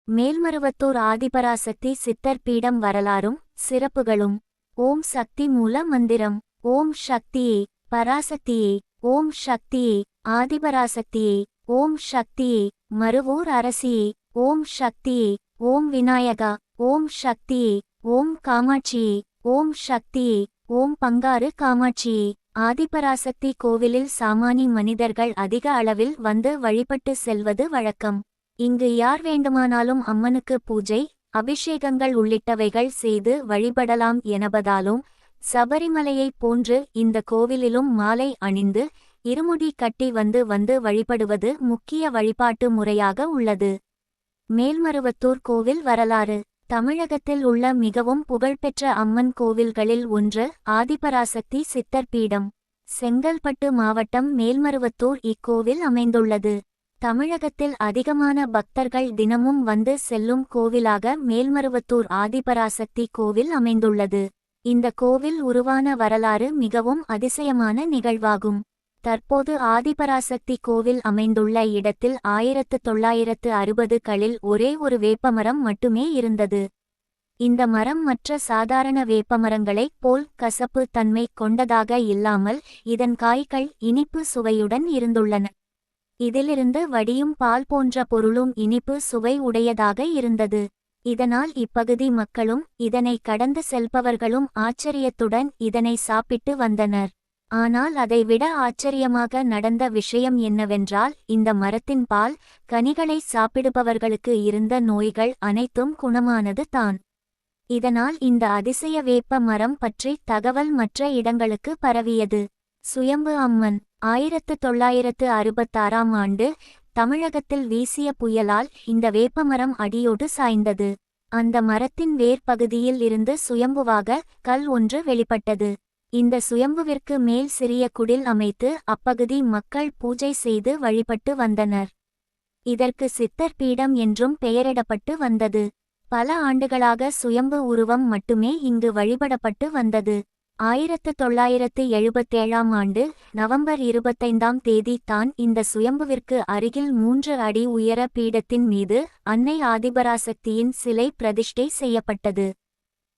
மேல்மருவத்தூர் ஆதிபராசக்தி சித்தர் பீடம் வரலாறும் சிறப்புகளும். ஓம் சக்தி மூல மந்திரம். ஓம் சக்தியே பராசக்தியே. ஓம் சக்தியே ஆதிபராசக்தியே. ஓம் சக்தியே மருவூர் அரசியே. ஓம் சக்தியே ஓம் விநாயகா. ஓம் சக்தியே ஓம் காமாட்சியே. ஓம் சக்தியே ஓம் பங்காரு காமாட்சியே. ஆதிபராசக்தி கோவிலில் சாமானி மனிதர்கள் அதிக அளவில் வந்து வழிபட்டு செல்வது வழக்கம். இங்கு யார் வேண்டுமானாலும் அம்மனுக்கு பூஜை அபிஷேகங்கள் உள்ளிட்டவைகள் செய்து வழிபடலாம் எனபதாலும் சபரிமலையைப் போன்று இந்த கோவிலிலும் மாலை அணிந்து இருமுடி கட்டி வந்து வழிபடுவது முக்கிய வழிபாட்டு முறையாக உள்ளது. மேல்மருவத்தூர் கோவில் வரலாறு. தமிழகத்தில் உள்ள மிகவும் புகழ்பெற்ற அம்மன் கோவில்களில் ஒன்று ஆதிபராசக்தி சித்தர் பீடம். செங்கல்பட்டு மாவட்டம் மேல்மருவத்தூர் இக்கோவில் அமைந்துள்ளது. தமிழகத்தில் அதிகமான பக்தர்கள் தினமும் வந்து செல்லும் கோவிலாக மேல்மருவத்தூர் ஆதிபராசக்தி கோவில் அமைந்துள்ளது. இந்த கோவில் உருவான வரலாறு மிகவும் அதிசயமான நிகழ்வாகும். தற்போது ஆதிபராசக்தி கோவில் அமைந்துள்ள இடத்தில் 1960களில் ஒரே ஒரு வேப்பமரம் மட்டுமே இருந்தது. இந்த மரம் மற்ற சாதாரண வேப்பமரங்களைப் போல் கசப்பு தன்மை கொண்டதாக இல்லாமல் இதன் காய்கள் இனிப்பு சுவையுடன் இருந்துள்ளன. இதிலிருந்து வடியும் பால் போன்ற பொருளும் இனிப்பு சுவை உடையதாக இருந்தது. இதனால் இப்பகுதி மக்களும் இதனை கடந்து செல்பவர்களும் ஆச்சரியத்துடன் இதனை சாப்பிட்டு வந்தனர். ஆனால் அதைவிட ஆச்சரியமாக நடந்த விஷயம் என்னவென்றால் இந்த மரத்தின் பால் கனிகளை சாப்பிடுபவர்களுக்கு இருந்த நோய்கள் அனைத்தும் குணமானது தான். இதனால் இந்த அதிசய வேப்ப மரம் பற்றி தகவல் மற்ற இடங்களுக்கு பரவியது. சுயம்பு அம்மன். 1966ஆம் ஆண்டு தமிழகத்தில் வீசிய புயலால் இந்த வேப்பமரம் அடியோடு சாய்ந்தது. அந்த மரத்தின் வேர் பகுதியில் இருந்து சுயம்புவாக கல் ஒன்று வெளிப்பட்டது. இந்த சுயம்புவிற்கு மேல் சிறிய குடில் அமைத்து அப்பகுதி மக்கள் பூஜை செய்து வழிபட்டு வந்தனர். இதற்கு சித்தர் பீடம் என்றும் பெயரிடப்பட்டு வந்தது. பல ஆண்டுகளாக சுயம்பு உருவம் மட்டுமே இங்கு வழிபடப்பட்டு வந்தது. 1977ஆம் ஆண்டு நவம்பர் 25ஆம் தேதி தான் இந்த சுயம்புவிற்கு அருகில் 3 அடி உயர பீடத்தின் மீது அன்னை ஆதிபராசக்தியின் சிலை பிரதிஷ்டை செய்யப்பட்டது.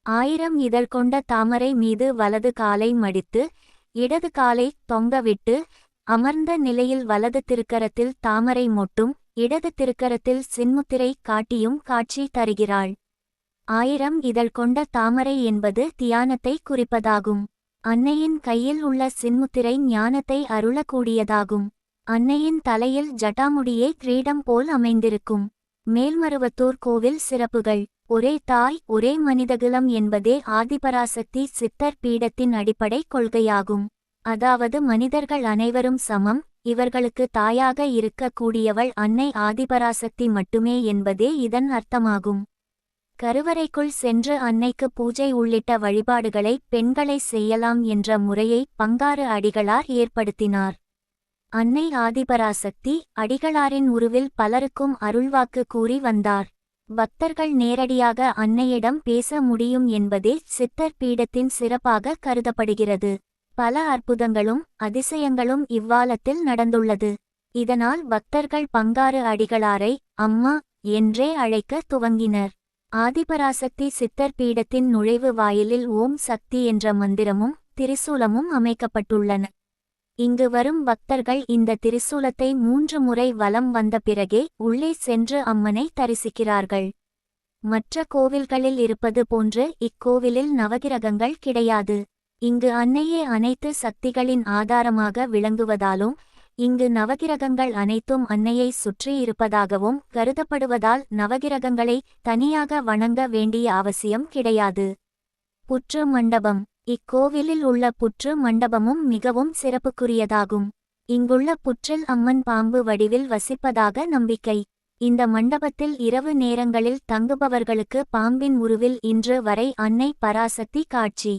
1000 இதழ் கொண்ட தாமரை மீது வலது காலை மடித்து இடது காலை தொங்கவிட்டு அமர்ந்த நிலையில் வலது திருக்கரத்தில் தாமரை மொட்டும் இடது திருக்கரத்தில் சின்முத்திரை காட்டியும் காட்சி தருகிறாள். 1000 இதழ் கொண்ட தாமரை என்பது தியானத்தை குறிப்பதாகும். அன்னையின் கையில் உள்ள சின்முத்திரை ஞானத்தை அருளக்கூடியதாகும். அன்னையின் தலையில் ஜட்டாமுடியே கிரீடம் போல் அமைந்திருக்கும். மேல்மருவத்தூர் கோவில் சிறப்புகள். ஒரே தாய் ஒரே மனிதகுலம் என்பதே ஆதிபராசக்தி சித்தர் பீடத்தின் அடிப்படை கொள்கையாகும். அதாவது மனிதர்கள் அனைவரும் சமம், இவர்களுக்கு தாயாக இருக்கக்கூடியவள் அன்னை ஆதிபராசக்தி மட்டுமே என்பதே இதன் அர்த்தமாகும். கருவறைக்குள் சென்று அன்னைக்கு பூஜை உள்ளிட்ட வழிபாடுகளை பெண்களை செய்யலாம் என்ற முறையை பங்காரு அடிகளார் ஏற்படுத்தினார். அன்னை ஆதிபராசக்தி அடிகளாரின் உருவில் பலருக்கும் அருள்வாக்கு கூறி வந்தார். பக்தர்கள் நேரடியாக அன்னையிடம் பேச முடியும் என்பதே சித்தர் பீடத்தின் சிறப்பாக கருதப்படுகிறது. பல அற்புதங்களும் அதிசயங்களும் இவ்வாலத்தில் நடந்துள்ளது. இதனால் பக்தர்கள் பங்காரு அடிகளாரை அம்மா என்றே அழைக்க துவங்கினர். ஆதிபராசக்தி சித்தர் பீடத்தின் நுழைவு வாயிலில் ஓம் சக்தி என்ற மந்திரமும் திரிசூலமும் அமைக்கப்பட்டுள்ளன. இங்கு வரும் பக்தர்கள் இந்த திரிசூலத்தை 3 முறை வலம் வந்த பிறகே உள்ளே சென்று அம்மனை தரிசிக்கிறார்கள். மற்ற கோவில்களில் இருப்பது போன்று இக்கோவிலில் நவகிரகங்கள் கிடையாது. இங்கு அன்னையே அனைத்து சக்திகளின் ஆதாரமாக விளங்குவதாலும் இங்கு நவகிரகங்கள் அனைத்தும் அன்னையை சுற்றி இருப்பதாகவும் கருதப்படுவதால் நவகிரகங்களை தனியாக வணங்க வேண்டிய அவசியம் கிடையாது. புற்று மண்டபம். இக்கோவிலில் உள்ள புற்று மண்டபமும் மிகவும் சிறப்புக்குரியதாகும். இங்குள்ள புற்றில் அம்மன் பாம்பு வடிவில் வசிப்பதாக நம்பிக்கை. இந்த மண்டபத்தில் இரவு நேரங்களில் தங்குபவர்களுக்கு பாம்பின் உருவில் இன்று வரை அன்னை பராசக்தி காட்சி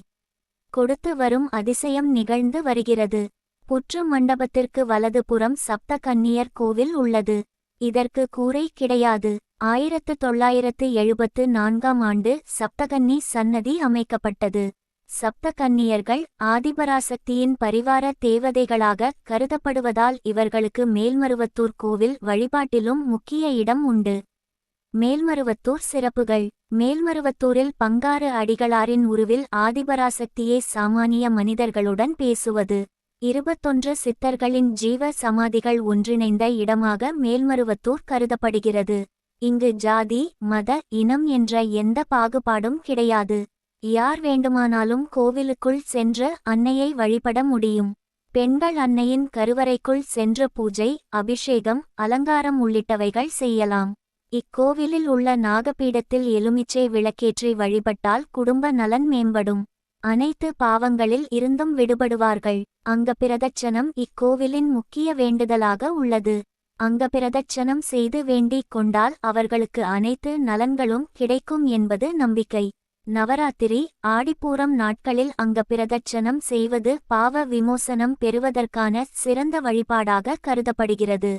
கொடுத்து வரும் அதிசயம் நிகழ்ந்து வருகிறது. புற்று மண்டபத்திற்கு வலது புறம் சப்த கன்னியர் கோவில் உள்ளது. இதற்கு கூரை கிடையாது. 1974ஆம் ஆண்டு சப்தகன்னி சன்னதி அமைக்கப்பட்டது. சப்த கன்னியர்கள் ஆதிபராசக்தியின் பரிவார தேவதைகளாக கருதப்படுவதால் இவர்களுக்கு மேல்மருவத்தூர் கோவில் வழிபாட்டிலும் முக்கிய இடம் உண்டு. மேல்மருவத்தூர் சிறப்புகள். மேல்மருவத்தூரில் பங்காரு அடிகளாரின் உருவில் ஆதிபராசக்தியே சாமானிய மனிதர்களுடன் பேசுவது. 21 சித்தர்களின் ஜீவ சமாதிகள் ஒன்றிணைந்த இடமாக மேல்மருவத்தூர் கருதப்படுகிறது. இங்கு ஜாதி, மத, இனம் என்ற எந்த பாகுபாடும் கிடையாது. யார் வேண்டுமானாலும் கோவிலுக்குள் சென்று அன்னையை வழிபட முடியும். பெண்கள் அன்னையின் கருவறைக்குள் சென்று பூஜை, அபிஷேகம், அலங்காரம் உள்ளிட்டவைகள் செய்யலாம். இக்கோவிலில் உள்ள நாகபீடத்தில் எலுமிச்சை விளக்கேற்றி வழிபட்டால் குடும்ப நலன் மேம்படும். அனைத்து பாவங்களில் இருந்தும் விடுபடுவார்கள். அங்கப்பிரதட்சணம் இக்கோவிலின் முக்கிய வேண்டுதலாக உள்ளது. அங்கப்பிரதட்சணம் செய்து வேண்டிக் கொண்டால் அவர்களுக்கு அனைத்து நலன்களும் கிடைக்கும் என்பது நம்பிக்கை. நவராத்திரி, ஆடிப்பூரம் நாட்களில் அங்கப்பிரதட்சணம் செய்வது பாவ விமோசனம் பெறுவதற்கான சிறந்த வழிபாடாக கருதப்படுகிறது.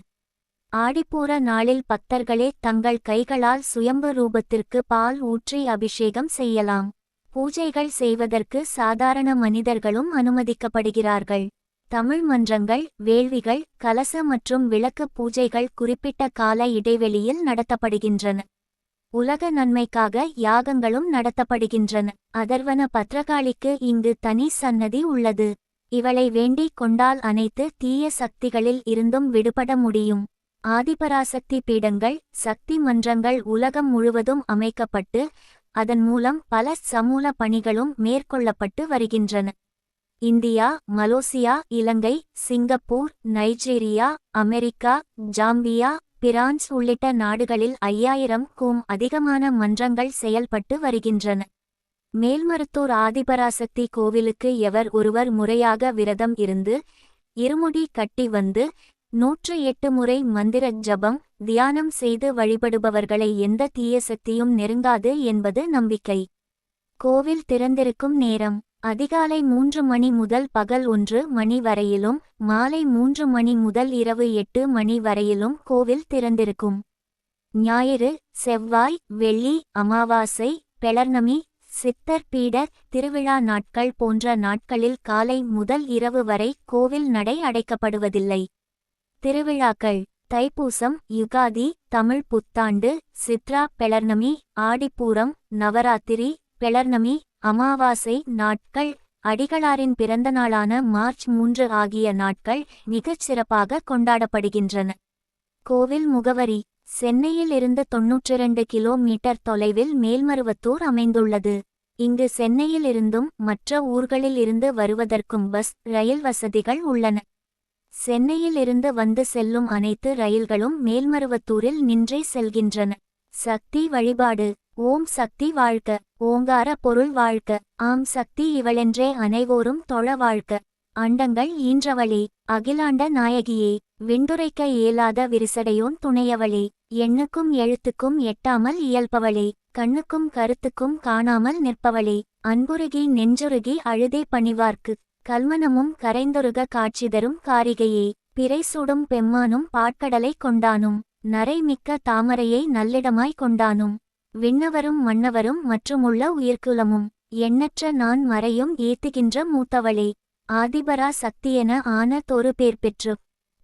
ஆடிப்பூர நாளில் பக்தர்களே தங்கள் கைகளால் சுயம்பு ரூபத்திற்கு பால் ஊற்றி அபிஷேகம் செய்யலாம். பூஜைகள் செய்வதற்கு சாதாரண மனிதர்களும் அனுமதிக்கப்படுகிறார்கள். தமிழ் மன்றங்கள், வேள்விகள், கலச மற்றும் விளக்கு பூஜைகள் குறிப்பிட்ட கால இடைவெளியில் நடத்தப்படுகின்றன. உலக நன்மைக்காக யாகங்களும் நடத்தப்படுகின்றன. அதர்வன பத்ரகாளிக்கு இங்கு தனி சன்னதி உள்ளது. இவளை வேண்டிக் கொண்டால் அனைத்து தீய சக்திகளில் இருந்தும் விடுபட முடியும். ஆதிபராசக்தி பீடங்கள், சக்தி மன்றங்கள் உலகம் முழுவதும் அமைக்கப்பட்டு அதன் மூலம் பல சமூல பணிகளும் மேற்கொள்ளப்பட்டு வருகின்றன. இந்தியா, மலேசியா, இலங்கை, Singapore, Nigeria, America, Zambia, France உள்ளிட்ட நாடுகளில் 5000க்கும் அதிகமான மன்றங்கள் செயல்பட்டு வருகின்றன. மேல்மருவத்தூர் ஆதிபராசக்தி கோவிலுக்கு எவர் ஒருவர் முறையாக விரதம் இருந்து இருமுடி கட்டி வந்து 108 முறை மந்திர ஜபம், தியானம் செய்து வழிபடுபவர்களை எந்த தீய சக்தியும் நெருங்காது என்பது நம்பிக்கை. கோவில் திறந்திருக்கும் நேரம் அதிகாலை 3 மணி முதல் பகல் 1 மணி வரையிலும், மாலை 3 மணி முதல் இரவு 8 மணி வரையிலும் கோவில் திறந்திருக்கும். ஞாயிறு, செவ்வாய், வெள்ளி, அமாவாசை, பெளர்ணமி, சித்தர் பீட திருவிழா நாட்கள் போன்ற நாட்களில் காலை முதல் இரவு வரை கோவில் நடை அடைக்கப்படுவதில்லை. திருவிழாக்கள்: தைப்பூசம், யுகாதி, தமிழ் புத்தாண்டு, சித்ரா பெளர்ணமி, ஆடிப்பூரம், நவராத்திரி, பெளர்ணமி, அமாவாசை நாட்கள், அடிகளாரின் பிறந்தநாளான மார்ச் 3 ஆகிய நாட்கள் மிகச் சிறப்பாக கொண்டாடப்படுகின்றன. கோவில் முகவரி: சென்னையில் இருந்து 92 கிலோமீட்டர் தொலைவில் மேல்மருவத்தூர் அமைந்துள்ளது. இங்கு சென்னையில் இருந்தும் மற்ற ஊர்களில் இருந்து வருவதற்கும் பஸ், ரயில் வசதிகள் உள்ளன. சென்னையில் இருந்து வந்து செல்லும் அனைத்து ரயில்களும் மேல்மருவத்தூரில் நின்றே செல்கின்றன. சக்தி வழிபாடு: ஓம் சக்தி வாழ்க, ஓங்கார பொருள் வாழ்க, ஆம் சக்தி இவளென்றே அனைவோரும் தொழ வாழ்க. அண்டங்கள் ஈன்றவளே, அகிலாண்ட நாயகியே, விண்டுரைக்க இயலாத விரிசடையோன் துணையவளே, எண்ணுக்கும் எழுத்துக்கும் எட்டாமல் இயல்பவளே, கண்ணுக்கும் கருத்துக்கும் காணாமல் நிற்பவளே, அன்புருகி நெஞ்சுருகி அழுதே பணிவார்க்கு கல்மனமும் கரைந்தொருக காட்சிதரும் காரிகையே, பிறை சூடும் பெம்மானும் பாட்கடலை கொண்டானும், நரை மிக்க தாமரையை நல்லிடமாய் கொண்டானும், விண்ணவரும் மன்னவரும் மற்றுமுள்ள உயிர்க்குலமும், எண்ணற்ற நான் மறையும் ஏத்துகின்ற மூத்தவளே, ஆதிபரா சக்தியென ஆன தொரு பேர் பெற்று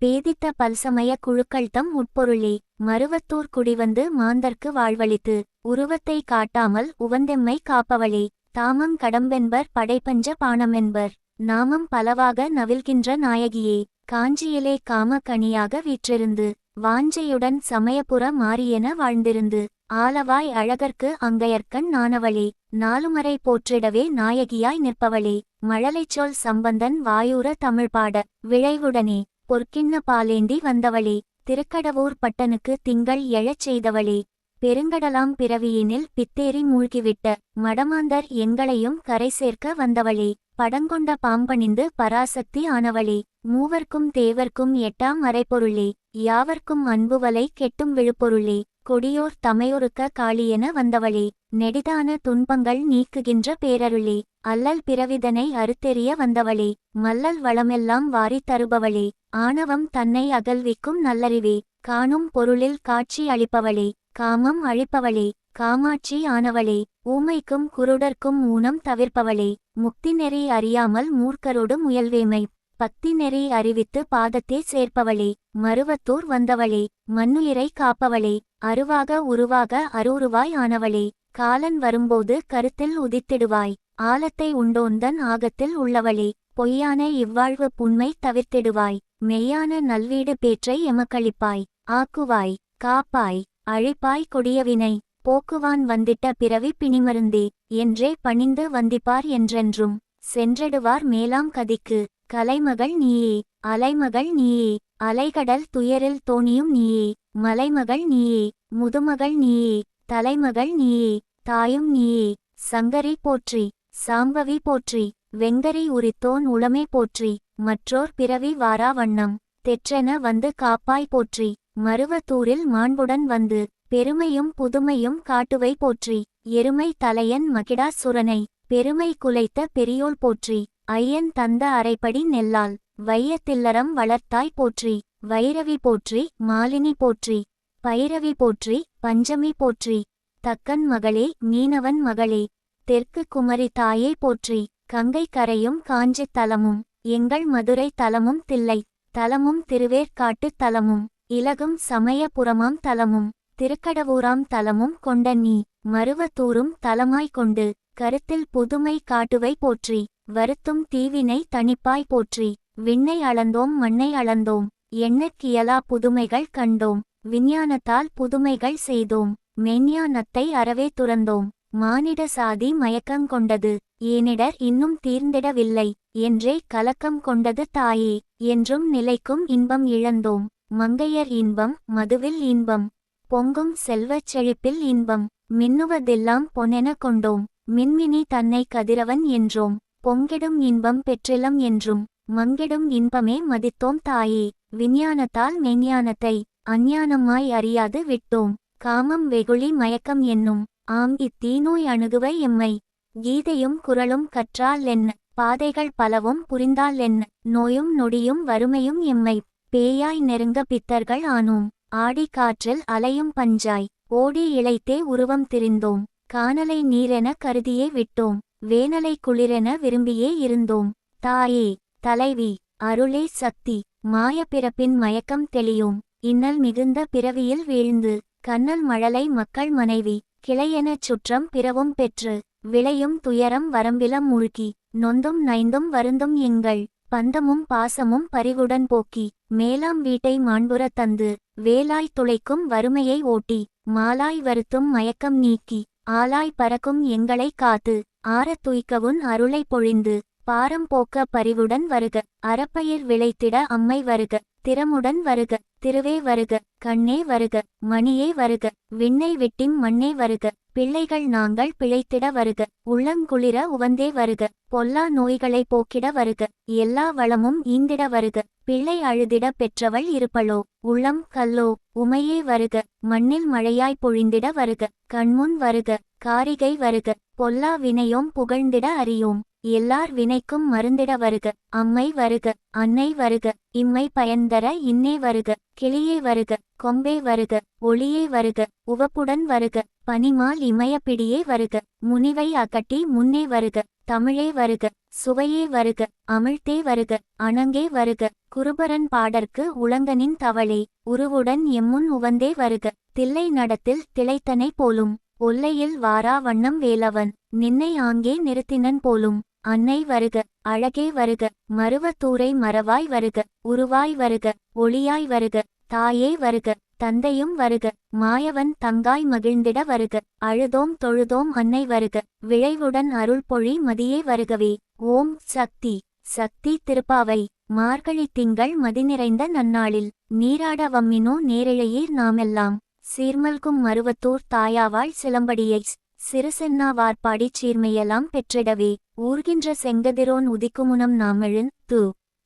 பேதித்த பல்சமய குழுக்கள்தம் உட்பொருளே, மருவத்தூர் குடிவந்து மாந்தர்க்கு வாழ்வளித்து உருவத்தை காட்டாமல் உவந்தெம்மை காப்பவளே, தாமம் கடம்பென்பர் படைப்பஞ்ச பாணமென்பர் நாமம் பலவாக நவில்கின்ற நாயகியே, காஞ்சியிலே காம கனியாக வீற்றிருந்து வாஞ்சையுடன் சமயபுர மாரியென வாழ்ந்திருந்து ஆலவாய் அழகர்க்கு அங்கையர்க்கண் நானவளே, நாலுமறை போற்றிடவே நாயகியாய் நிற்பவளே, மழலைச்சொல் சம்பந்தன் வாயூர தமிழ்பாட விழைவுடனே பொற்கிண்ண பாலேந்தி வந்தவளே, திருக்கடவூர் பட்டனுக்கு திங்கள் எழச் செய்தவளே, பெருங்கடலாம் பிறவியினில் பித்தேறி மூழ்கிவிட்ட மடமாந்தர் எங்களையும் கரை சேர்க்க வந்தவளே, படங்கொண்ட பாம்பணிந்து பராசக்தி ஆனவளே, மூவர்க்கும் தேவர்க்கும் எட்டாம் மறைப்பொருளே, யாவர்க்கும் அன்புவலை கெட்டும் விழுப்பொருளே, கொடியோர் தமையொருக்க காளியென வந்தவளே, நெடிதான துன்பங்கள் நீக்குகின்ற பேரருளே, அல்லல் பிறவிதனை அறுத்தெறிய வந்தவளே, மல்லல் வளமெல்லாம் வாரித் தருபவளே, ஆணவம் தன்னை அகல்விக்கும் நல்லறிவே, காணும் பொருளில் காட்சி அளிப்பவளே, காமம் அழிப்பவளே, காமாட்சி ஆனவளே, ஊமைக்கும் குருடர்க்கும் ஊனம் தவிர்ப்பவளே, முக்தி நெறி அறியாமல் மூர்க்கரோடு முயல்வேமை பக்தி நெறி அறிவித்து பாதத்தே சேர்ப்பவளே, மருவத்தூர் வந்தவளே, மண்ணுயிரை காப்பவளே, அருவாக உருவாக அருவுருவாய் ஆனவளே, காலன் வரும்போது கருத்தில் உதித்திடுவாய், ஆலத்தை உண்டோந்தன் ஆகத்தில் உள்ளவளே, பொய்யான இவ்வாழ்வு புண்மை தவிர்த்திடுவாய், மெய்யான நல்வீடு பேற்றை எமக்களிப்பாய், ஆக்குவாய், காப்பாய், அழிப்பாய் கொடியவினை, போக்குவான் வந்திட்ட பிறவி பிணிமருந்தே, என்றே பணிந்து வந்திப்பார் என்றென்றும் சென்றெடுவார் மேலாம் கதிக்கு, கலைமகள் நீயே, அலைமகள் நீயே, அலைகடல் துயரில் தோணியும் நீயே, மலைமகள் நீயே, முதுமகள் நீயே, தலைமகள் நீயே, தாயும் நீயே, சங்கரி போற்றி, சாம்பவி போற்றி, வெங்கரி உரித்தோன் உளமே போற்றி, மற்றோர் பிறவி வாரா வண்ணம் தெற்றென வந்து காப்பாய் போற்றி, மருவத்தூரில் மாண்புடன் வந்து பெருமையும் புதுமையும் காட்டுவை போற்றி, எருமை தலையன் மகிடாசுரனை பெருமை குலைத்த பெரியோள் போற்றி, ஐயன் தந்த அரைப்படி நெல்லால் வையத்தில்லறம் வளர்த்தாய் போற்றி, வைரவி போற்றி, மாலினி போற்றி, பைரவி போற்றி, பஞ்சமி போற்றி, தக்கன் மகளே, மீனவன் மகளே, தெற்கு குமரி தாயே போற்றி, கங்கை கரையும் காஞ்சித் தலமும் எங்கள் மதுரை தலமும் தில்லை தலமும் திருவேற்காட்டு தலமும் இலகும் சமயபுரமாம் தலமும் திருக்கடவூராம் தலமும் கொண்ட நீ மருவத்தூரும் தலமாய்க் கொண்டு கருத்தில் புதுமை காட்டுவை போற்றி, வருத்தும் தீவினை தணிப்பாய் போற்றி, விண்ணை அளந்தோம் மண்ணை அளந்தோம், எண்ணற்கியலா புதுமைகள் கண்டோம், விஞ்ஞானத்தால் புதுமைகள் செய்தோம், மெஞ்ஞானத்தை அறவே துறந்தோம், மானிட சாதி மயக்கங்கொண்டது, ஏனிடர் இன்னும் தீர்ந்திடவில்லை என்றே கலக்கம் கொண்டது தாயே, என்றும் நிலைக்கும் இன்பம் இழந்தோம், மங்கையர் இன்பம் மதுவில் இன்பம், பொங்கும் செல்வச் செழிப்பில் இன்பம், மின்னுவதெல்லாம் பொன்னென கொண்டோம், மின்மினி தன்னை கதிரவன் என்றோம், பொங்கிடும் இன்பம் பெற்றிலம் என்றும், மங்கிடும் இன்பமே மதித்தோம் தாயே, விஞ்ஞானத்தால் மெஞ்ஞானத்தை அஞ்ஞானமாய் அறியாது விட்டோம், காமம் வெகுளி மயக்கம் என்னும் ஆம் இத்தீநோய் அணுகுவை எம்மை, கீதையும் குறளும் கற்றால் என்ன, பாதைகள் பலவும் புரிந்தால் என்ன, நோயும் நொடியும் வறுமையும் எம்மை பேயாய் நெருங்க பித்தர்கள் ஆனோம், ஆடி காற்றில் அலையும் பஞ்சாய் ஓடி இளைத்தே உருவம் திரிந்தோம், கானலை நீரென கருதியே விட்டோம், வேனலை குளிரென விரும்பியே இருந்தோம், தாயே, தலைவி, அருளே சக்தி, மாய பிறப்பின் மயக்கம் தெளியோம், இன்னல் மிகுந்த பிறவியில் வீழ்ந்து, கண்ணல் மழலை மக்கள் மனைவி, கிளையெனச் சுற்றம் பிறவும் பெற்று, விளையும் துயரம் வரம்பிலம் மூழ்கி, நொந்தும் நைந்தும் வருந்தும் எங்கள் பந்தமும் பாசமும் பரிவுடன் போக்கி, மேலாம் வீட்டை மாண்புறத் தந்து, வேலாய் துளைக்கும் வறுமையை ஓட்டி, மாலாய் வருத்தும் மயக்கம் நீக்கி, ஆலாய் பறக்கும் எங்களை காத்து, ஆரத் துய்க்கவும் அருளை பொழிந்து, பாரம் போக்க பரிவுடன் வருக, அறப்பயிர் விளைத்திட அம்மை வருக, திறமுடன் வருக, திருவே வருக, கண்ணே வருக, மணியே வருக, விண்ணை விட்டிம் மண்ணே வருக, பிள்ளைகள் நாங்கள் பிழைத்திட வருக, உள்ளங்குளிர உவந்தே வருக, பொல்லா நோய்களை போக்கிட வருக, எல்லா வளமும் ஈந்திட வருக, பிள்ளை அழுதிட பெற்றவள் இருப்பளோ, உள்ளம் கல்லோ, உமையே வருக, மண்ணில் மழையாய் பொழிந்திட வருக, கண்முன் வருக, காரிகை வருக, பொல்லா வினையோம் புகழ்ந்திட அறியோம், எல்லார் வினைக்கும் மருந்திட வருக, அம்மை வருக, அன்னை வருக, இம்மை பயன்தர இன்னே வருக, கிளியே வருக, கொம்பே வருக, ஒளியே வருக, உவப்புடன் வருக, பனிமால் இமயப்பிடியே வருக, முனிவை அகட்டி முன்னே வருக, தமிழே வருக, சுவையே வருக, அமிழ்த்தே வருக, அணங்கே வருக, குருபரன் பாடற்கு உளங்கனின் தவளே, உருவுடன் எம்முன் உவந்தே வருக, தில்லை நடத்தில் திளைத்தனை போலும், ஒல்லையில் வாரா வண்ணம் வேலவன், நின்னை ஆங்கே நிறுத்தினன் போலும், அன்னை வருக, அழகே வருக, மருவத்தூரை மறவாய் வருக, உருவாய் வருக, ஒளியாய் வருக, தாயே வருக, தந்தையும் வருக, மாயவன் தங்காய் மகிழ்ந்திட வருக, அழுதோம் தொழுதோம் அன்னை வருக, விழைவுடன் அருள் பொழி மதியே வருகவே, ஓம் சக்தி. சக்தி திருப்பாவை. மார்கழி திங்கள் மதிநிறைந்த நன்னாளில் நீராட வம்மினோ நேரிழையீர் நாமெல்லாம், சீர்மல்கும் மருவத்தூர் தாயாவாள் சிலம்படியைச் சிறுசென்னா வார்ப்பாடிச் சீர்மையெல்லாம் பெற்றிடவே, ஊர்கின்ற செங்கதிரோன் உதிக்குமுனம் நாமெழுந்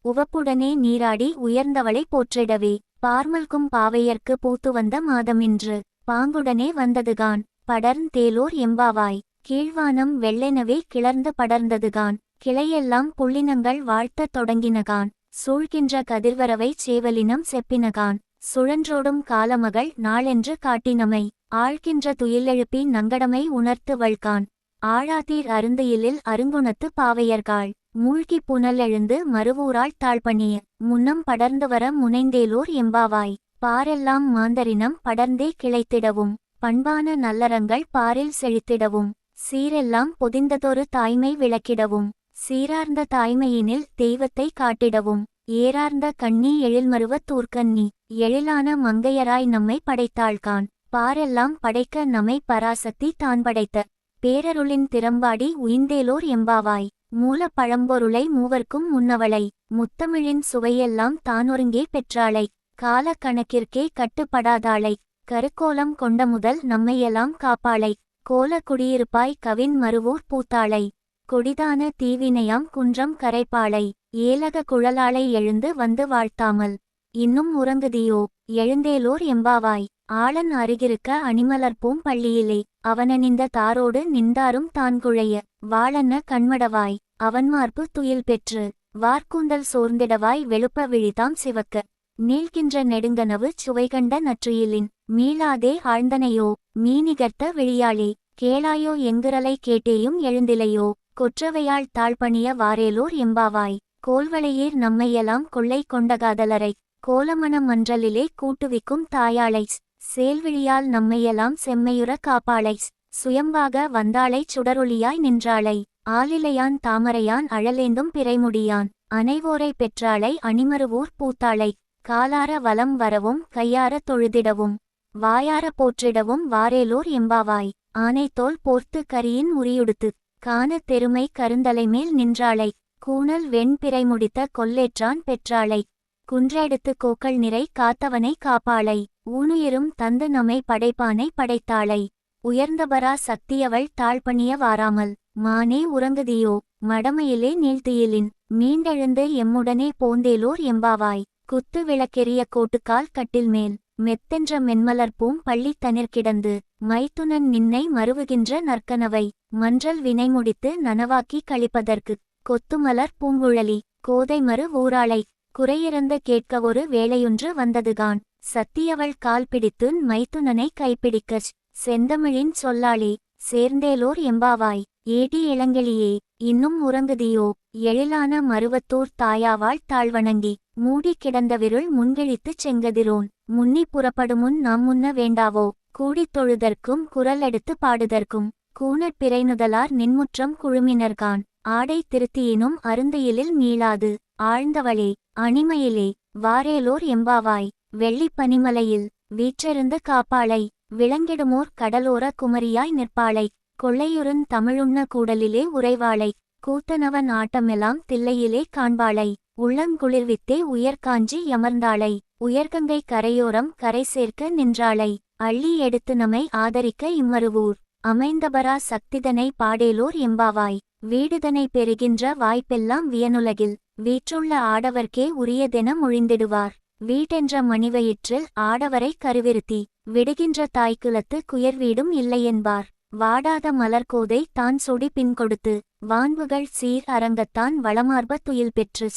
உவப்புடனே நீராடி உயர்ந்தவளை போற்றிடவே, பார்மல்கும் பாவையர்க்கு பூத்து வந்த மாதமின்று பாங்குடனே வந்ததுகான், படர்ந்தேலோர் எம்பாவாய், கீழ்வானம் வெள்ளெனவே கிளர்ந்து படர்ந்ததுகான், கிளையெல்லாம் புள்ளினங்கள் வாழ்த்தத் தொடங்கினகான், சூழ்கின்ற கதிர்வரவைச் சேவலினம் செப்பினகான், சுழன்றோடும் காலமகள் நாளென்று காட்டினமை, ஆழ்கின்ற துயிலெழுப்பி நங்கடமை உணர்த்து வழ்கான், ஆழாதீர் அருந்தையிலில் அருங்குணத்து பாவையர்காள், மூழ்கி புனல் எழுந்து மறுவூராள் தாழ்பணிய முன்னம் படர்ந்து வர முனைந்தேலோர் எம்பாவாய். பாரெல்லாம் மாந்தரினம் படர்ந்தே கிளைத்திடவும் பண்பான நல்லறங்கள் பாரில் செழித்திடவும் சீரெல்லாம் பொதிந்ததொரு தாய்மை விளக்கிடவும் சீரார்ந்த தாய்மையினில் தெய்வத்தை காட்டிடவும் ஏறார்ந்த கண்ணி எழில்மருவ தூர்க்கண்ணி எழிலான மங்கையராய் நம்மை படைத்தாள்கான். பாரெல்லாம் படைக்க நம்மை பராசக்தி தான் படைத்த பேரருளின் திறம்பாடி உயிந்தேலோர் எம்பாவாய். மூல பழம்பொருளை மூவர்க்கும் முன்னவளை முத்தமிழின் சுவையெல்லாம் தானொருங்கே பெற்றாளை கால கணக்கிற்கே கட்டுப்படாதாளை கருக்கோலம் கொண்ட முதல் நம்மையெல்லாம் காப்பாளை கோல குடியிருப்பாய் கவின் மருவூர் பூத்தாளை கொடிதான தீவினையாம் குன்றம் கரைப்பாளை ஏலக குழலாளை எழுந்து வந்து வாழ்த்தாமல் இன்னும் உறங்குதியோ எழுந்தேலோர் எம்பாவாய். ஆளன் அருகிருக்க அணிமலர்ப்பூம் பள்ளியிலே அவனணிந்த தாரோடு நின்றாரும் தான் குழைய வாழன்ன கண்மடவாய் அவன்மார்பு துயில் பெற்று வார்க்கூந்தல் சோர்ந்திடவாய் வெளுப்ப விழிதாம் சிவக்க நீள்கின்ற நெடுங்கனவு சுவைகண்ட நற்றுயிலின் மீளாதே ஆழ்ந்தனையோ மீனிகர்த்த விழியாளே கேளாயோ எங்குரலை கேட்டேயும் எழுந்திலையோ கொற்றவையாள் தாழ்பணிய வாரேலோர் எம்பாவாய். கோல்வளையீர் நம்மையெல்லாம் கொள்ளை கொண்டகாதலரை கோலமண மன்றலிலே கூட்டுவிக்கும் தாயாளை சேல்விழியால் நம்மையெல்லாம் செம்மையுற காப்பாளை சுயம்பாக வந்தாளை சுடரொளியாய் நின்றாளை ஆலிலையான் தாமரையான் அழலேந்தும் பிறைமுடியான் அனைவோரை பெற்றாளை அணிமருவூர் பூத்தாளை காலார வலம் வரவும் கையார தொழுதிடவும் வாயார போற்றிடவும் வாரேலோர் எம்பாவாய். ஆனைத்தோல் போர்த்து கரியின் உரியுடுத்து காண தெருமை கருந்தலைமேல் நின்றாளை கூணல் வெண்பிறை முடித்த கொல்லேற்றான் பெற்றாளை குன்றெடுத்து கோக்கள் நிறை காத்தவனை காப்பாளை ஊனுயிரும் தந்து நம்மை படைப்பானை படைத்தாளை உயர்ந்தபரா சக்தியவள் தாழ்பணிய வாராமல் மானே உறங்குதியோ மடமையிலே நீழ்த்தியிலின் மீண்டெழுந்து எம்முடனே போந்தேலோர் எம்பாவாய். குத்து விளக்கெரிய கோட்டுக்கால் கட்டில்மேல் மெத்தென்ற மென்மலர்ப்பூம் பள்ளி தனிர்கிடந்து மைத்துனன் நின்னை மருவுகின்ற நற்கனவை மன்றல் வினை முடித்து நனவாக்கி கழிப்பதற்கு கொத்துமலர் பூங்குழலி கோதைமரு ஊராளை குறையிறந்த கேட்க ஒரு வேளையொன்று வந்ததுகான். சத்தியவள் கால் பிடித்துன் மைத்துனனை கைப்பிடிக்கச் செந்தமிழின் சொல்லாளே சேர்ந்தேலோர் எம்பாவாய். ஏடி இளங்கிளியே இன்னும் உறங்குதியோ எழிலான மருவத்தூர் தாயாவாள் தாழ்வணங்கி மூடி கிடந்தவிருள் முன்கிழித்துச் செங்கதிரோன் முன்னி புறப்படுமுன் நாம் முன்ன வேண்டாவோ கூடித் தொழுதற்கும் குரல் எடுத்து பாடுதற்கும் கூணற் பிறைநுதலார் நின்முற்றம் குழுமினர்கான். ஆடை திருத்தியினும் அருந்தையிலில் மீளாது ஆழ்ந்தவளே அணிமையிலே வாரேலோர் எம்பாவாய். வெள்ளிப் பனிமலையில் வீற்றிருந்து காப்பாளை விளங்கிடுமோர் கடலோர குமரியாய் நிற்பாளை கொள்ளையுறுந் தமிழுண்ண கூடலிலே உறைவாளை கூத்தனவன் ஆட்டமெல்லாம் தில்லையிலே காண்பாளை உள்ளங்குளிர்வித்தே உயர்காஞ்சி யமர்ந்தாளை உயர்கங்கை கரையோரம் கரை சேர்க்க நின்றாளை அள்ளி எடுத்து நம்மை ஆதரிக்க இம்மருவூர் அமைந்தபரா சக்திதனை பாடேலோர் எம்பாவாய். வீடுதனை பெறுகின்ற வாய்ப்பெல்லாம் வியனுலகில் வீற்றுள்ள ஆடவர்க்கே உரியதென மொழிந்திடுவார். வீட்டென்ற மணிவயிற்றில் ஆடவரை கருவிருத்தி விடுகின்ற தாய்க்குலத்து குயர்வீடும் இல்லையென்பார். வாடாத மலர்கோதை தான் சொடி பின் கொடுத்து வான்புகள் சீர் அரங்கத்தான் வளமார்ப துயில் பெற்று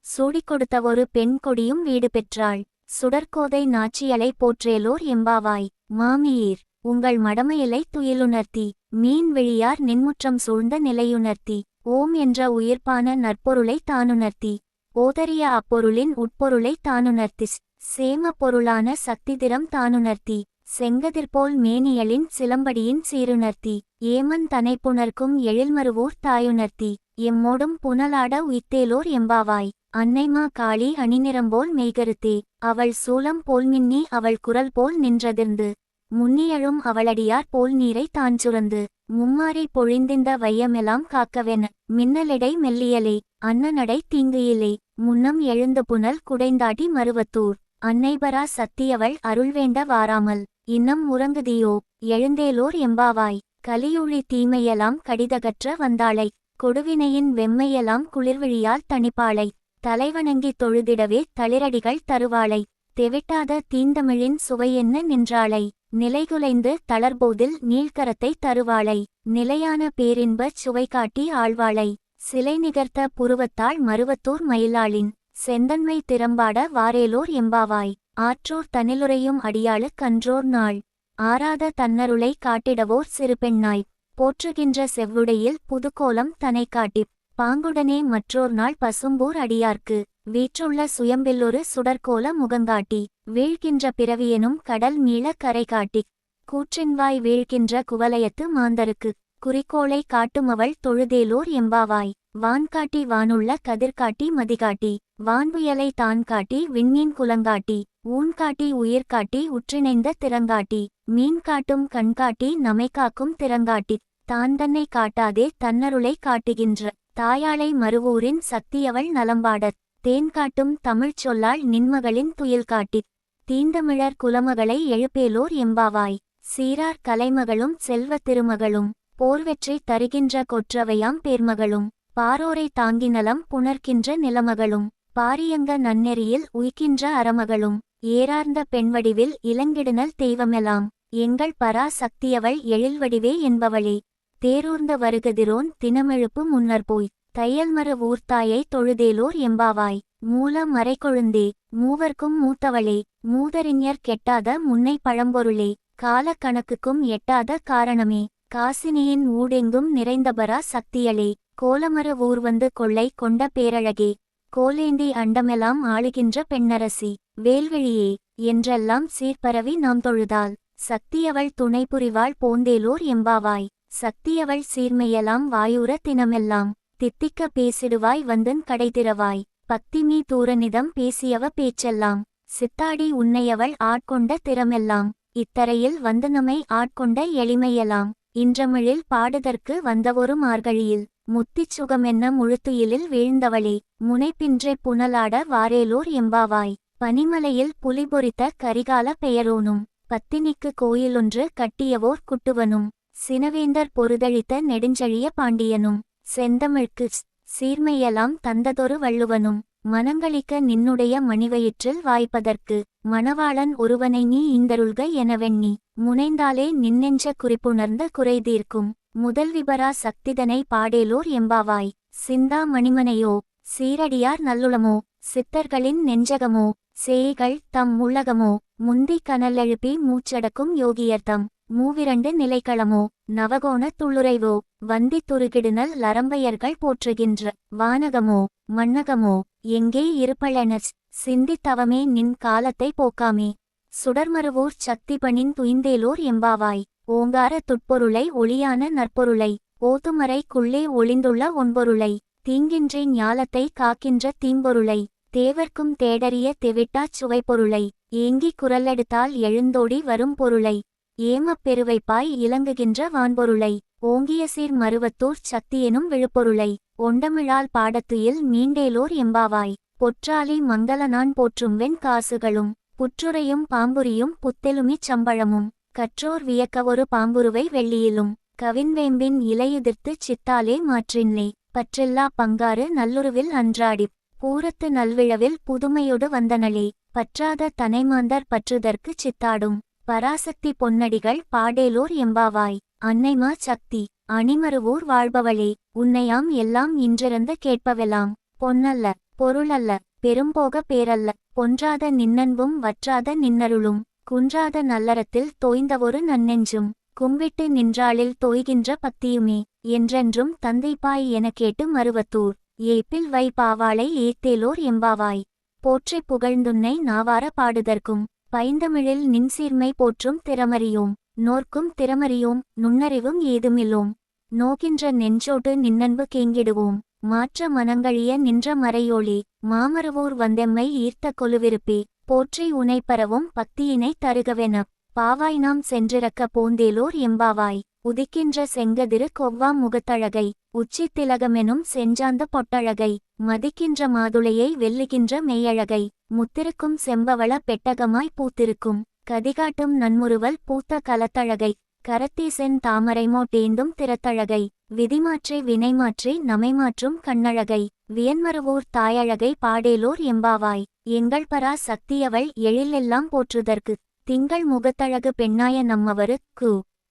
சூடிக் கொடுத்த ஒரு பெண் கொடியும் வீடு பெற்றாள். சுடர்கோதை நாச்சியலை போற்றேலோர் எம்பாவாய். மாமியீர் உங்கள் மடமையிலை துயிலுணர்த்தி மீன் விழியார் நின்முற்றம் சூழ்ந்த நிலையுணர்த்தி ஓம் என்ற உயிர்ப்பான நற்பொருளை தானுணர்த்தி ஓதரிய அப்பொருளின் உட்பொருளை தானுணர்த்திஸ் சேம பொருளான சக்திதிரம் தானுணர்த்தி செங்கதிர்போல் மேனியலின் சிலம்படியின் சீருணர்த்தி ஏமன் தனைப்புணர்க்கும் எழில்மருவூர் தாயுணர்த்தி எம்மோடும் புனலாட உய்த்தேலோர் எம்பாவாய். அன்னைமா காளி அணிநிறம்போல் மெய்கருத்தே அவள் சூலம் போல் மின்னி அவள் குரல் போல் நின்றதிர்ந்து முன்னியழும் அவளடியார் போல் நீரை தான் சுரந்து மும்மாரி பொழிந்திந்த வையமெல்லாம் காக்கவென மின்னலிடை மெல்லியலே அன்னநடை தீங்குயிலே முன்னம் எழுந்த புனல் குடைந்தாடி மருவத்தூர் அன்னைபரா சத்தியவள் அருள்வேண்ட வாராமல் இன்னம் உறங்குதியோ எழுந்தேலோர் எம்பாவாய். கலியுழி தீமையெல்லாம் கடிதகற்ற வந்தாளை கொடுவினையின் வெம்மையெல்லாம் குளிர்விழியால் தணிப்பாளை தலைவணங்கி தொழுதிடவே தளிரடிகள் தருவாளை தெவிட்டாத தீந்தமிழின் சுவையென்ன நின்றாளை நிலைகுலைந்து தளர்போதில் நீள்கரத்தை தருவாளை நிலையான பேரின்பச் சுவை காட்டி ஆழ்வாளை சிலை நிகர்த்த புருவத்தாள் மருவத்தூர் மயிலாளின் செந்தன்மை திறம்பாட வாரேலோர் எம்பாவாய். ஆற்றோர் தனிலுரையும் அடியாளு கன்றோர் நாள் ஆராத தன்னருளை காட்டிடவோர் சிறுபெண்ணாய் போற்றுகின்ற செவ்வுடையில் புதுக்கோலம் தனை காட்டிப் பாங்குடனே மற்றோர் நாள் பசும்பூர் அடியார்க்கு வீற்றுள்ள சுயம்பில்லொரு சுடர்கோல முகங்காட்டி வீழ்கின்ற பிறவியெனும் கடல் மீள கரை காட்டிக் கூற்றின்வாய் வீழ்கின்ற குவலயத்து மாந்தருக்கு குறிக்கோளை காட்டுமவள் தொழுதேலோர் எம்பாவாய் வான்காட்டி வானுள்ள கதிர்காட்டி மதிகாட்டி வான்புயலை தான் காட்டி விண்மீன் குலங்காட்டி ஊன்காட்டி உயிர்காட்டி உற்றிணைந்த திறங்காட்டி மீன் காட்டும் கண்காட்டி நமைக்காக்கும் திறங்காட்டி தான் தன்னை காட்டாதே தன்னருளை காட்டுகின்ற தாயாளை மறுவூரின் சக்தியவள் நலம்பாடத் தேன் காட்டும் தமிழ்ச் சொல்லாள் நின்மகளின் துயில் காட்டித் தீந்தமிழர் குலமகளை எழுப்பேலோர் எம்பாவாய் சீரார் கலைமகளும் செல்வ திருமகளும் போர்வெற்றி தருகின்ற கொற்றவையாம் பேர்மகளும் பாரோரை தாங்கி நலம் புணர்கின்ற நிலமகளும் பாரியங்க நன்னெறியில் உய்கின்ற அறமகளும் ஏறார்ந்த பெண்வடிவில் இளங்கிடுனல் தெய்வமெலாம் எங்கள் பரா சக்தியவள் எழில்வடிவே என்பவளே தேரூர்ந்த வருகதிரோன் தினமெழுப்பு முன்னர் போய் தையல்மறு ஊர்த்தாயை தொழுதேலோர் எம்பாவாய் மூல மறைகொழுந்தே மூவர்க்கும் மூத்தவளே மூதறிஞர் கெட்டாத முன்னை பழம்பொருளே கால கணக்குக்கும் எட்டாத காரணமே காசினியின் ஊடெங்கும் நிறைந்தபரா சக்தியளே கோலமறு ஊர்வந்து கொள்ளை கொண்ட பேரழகே கோலேந்தி அண்டமெல்லாம் ஆளுகின்ற பெண்ணரசி வேல்விழியே என்றெல்லாம் சீர்பரவி நாம் தொழுதால் சக்தியவள் துணை புரிவாள் போந்தேலோர் எம்பாவாய் சக்தியவள் சீர்மையெல்லாம் வாயூர தினமெல்லாம் தித்திக்க பேசிடுவாய் வந்தன் கடைதிரவாய் பக்திமீ தூரனிதம் பேசியவ பேச்செல்லாம் சித்தாடி உன்னையவள் ஆட்கொண்ட திறமெல்லாம் இத்தரையில் வந்து நம்மை ஆட்கொண்ட எளிமையெல்லாம் இன்றமிழில் பாடுதற்கு வந்தவொரு மார்கழியில் முத்திச் சுகமென்ன முழுத்துயிலில் வீழ்ந்தவளே முனைப்பின்றே புனலாட வாரேலோர் எம்பாவாய் பனிமலையில் புலிபொறித்த கரிகால பெயரோனும் பத்தினிக்கு கோயிலொன்று கட்டியவோர் குட்டுவனும் சினவேந்தர் பொருதழித்த நெடுஞ்செழிய பாண்டியனும் செந்தமிழ்க்கு சீர்மையெல்லாம் தந்ததொரு வள்ளுவனும் மனங்களிக்க நின்னுடைய மணிவயிற்றில் வாய்ப்பதற்கு மணவாளன் ஒருவனை நீ இந்தருள்க எனவெண்ணி முனைந்தாலே நின்னெஞ்ச குறிப்புணர்ந்த குறைதீர்க்கும் முதல்விபரா சக்திதனை பாடேலோர் எம்பாவாய் சிந்தா மணிமனையோ சீரடியார் நல்லுளமோ சித்தர்களின் நெஞ்சகமோ சேய்கள் தம் உள்ளகமோ முந்தி கனலெழுப்பி மூச்சடக்கும் யோகியர்தம் மூவிரண்டு நிலைக்களமோ நவகோண துள்ளுரைவோ வந்தி துருகிடுனல் லரம்பையர்கள் போற்றுகின்ற வானகமோ மண்ணகமோ எங்கே இருப்பளெனச் சிந்தித்தவமே நின் காலத்தை போக்காமே சுடர்மருவூர் சக்திபணின் துய்ந்தேலோர் எம்பாவாய் ஓங்கார துட்பொருளை ஒளியான நற்பொருளை ஓதுமறைக்குள்ளே ஒளிந்துள்ள ஒன்பொருளை தீங்கின்றி ஞாலத்தை காக்கின்ற தீம்பொருளை தேவர்க்கும் தேடறிய தெவிட்டாச் சுவைப்பொருளை ஏங்கிக் குரலெடுத்தால் எழுந்தோடி வரும் பொருளை ஏமப் பெருவைப்பாய் இலங்குகின்ற வான்பொருளை ஓங்கிய சீர் மருவத்தூர் சக்தியெனும் விழுப்பொருளை ஒண்டமிழால் பாடத்துயில் மீண்டேலோர் எம்பாவாய் பொற்றாலி மங்களனான் போற்றும் வெண் காசுகளும் புற்றுரையும் பாம்புரியும் புத்தெலுமிச் சம்பழமும் கற்றோர் வியக்கவொரு பாம்புருவை வெள்ளியிலும் கவின்வேம்பின் இலையுதிர்த்துச் சித்தாலே மாற்றின்லே பற்றில்லா பங்காறு நல்லுருவில் அன்றாடிப் பூரத்து நல்விழவில் புதுமையொடு வந்தனளே பற்றாத தனைமாந்தர் பற்றுதற்குச் சித்தாடும் பராசக்தி பொன்னடிகள் பாடேலோர் எம்பாவாய் அன்னைமா சக்தி அணிமருவூர் வாழ்பவளே உன்னையாம் எல்லாம் இன்றிறந்து கேட்பவெல்லாம் பொன்னல்ல பொருளல்ல பெரும்போக பேரல்ல பொன்றாத நின்னன்பும் வற்றாத நின்னருளும் குன்றாத நல்லறத்தில் தோய்ந்தவொரு நன்னெஞ்சும் கும்பிட்டு நின்றாளில் தோய்கின்ற பக்தியுமே என்றென்றும் தந்தைப்பாய் என கேட்டு மருவத்தூர் ஏப்பில் வை பாவாளை ஏத்தேலோர் எம்பாவாய் போற்றி புகழ்ந்துன்னை நாவார பாடுதற்கும் பைந்தமிழில் நின்சீர்மை போற்றும் திறமறியோம் நோர்க்கும் திறமறியோம் நுண்ணறிவும் ஏதுமில்லோம் நோக்கின்ற நெஞ்சோடு நின்னன்பு கேங்கிடுவோம் மாற்ற மனங்கழிய நின்ற மறையோளே மாமருவூர் வந்தெம்மை ஈர்த்த கொலுவிருப்பே போற்றி உனைப்பரவும் பக்தியினை தருகவெனப் பாவாய் நாம் சென்றிறக்க போந்தேலோர் எம்பாவாய் உதிக்கின்ற செங்கதிரு கொவ்வா முகத்தழகை உச்சி திலகமெனும் செஞ்சாந்த பொட்டழகை மதிக்கின்ற மாதுளையை வெல்லுகின்ற மெய்யழகை முத்திருக்கும் செம்பவள பெட்டகமாய் பூத்திருக்கும் கதிகாட்டும் நன்முறுவல் பூத்த கலத்தழகை கரத்தீசென் தாமரைமோ தேந்தும் திறத்தழகை விதிமாற்றி வினைமாற்றி நமைமாற்றும் கண்ணழகை வியன்மருவூர் தாயழகை பாடேலோர் எம்பாவாய் எங்கள் பரா சக்தியவள் எழிலெல்லாம் போற்றுதற்கு திங்கள் முகத்தழகு பெண்ணாய நம்மவரு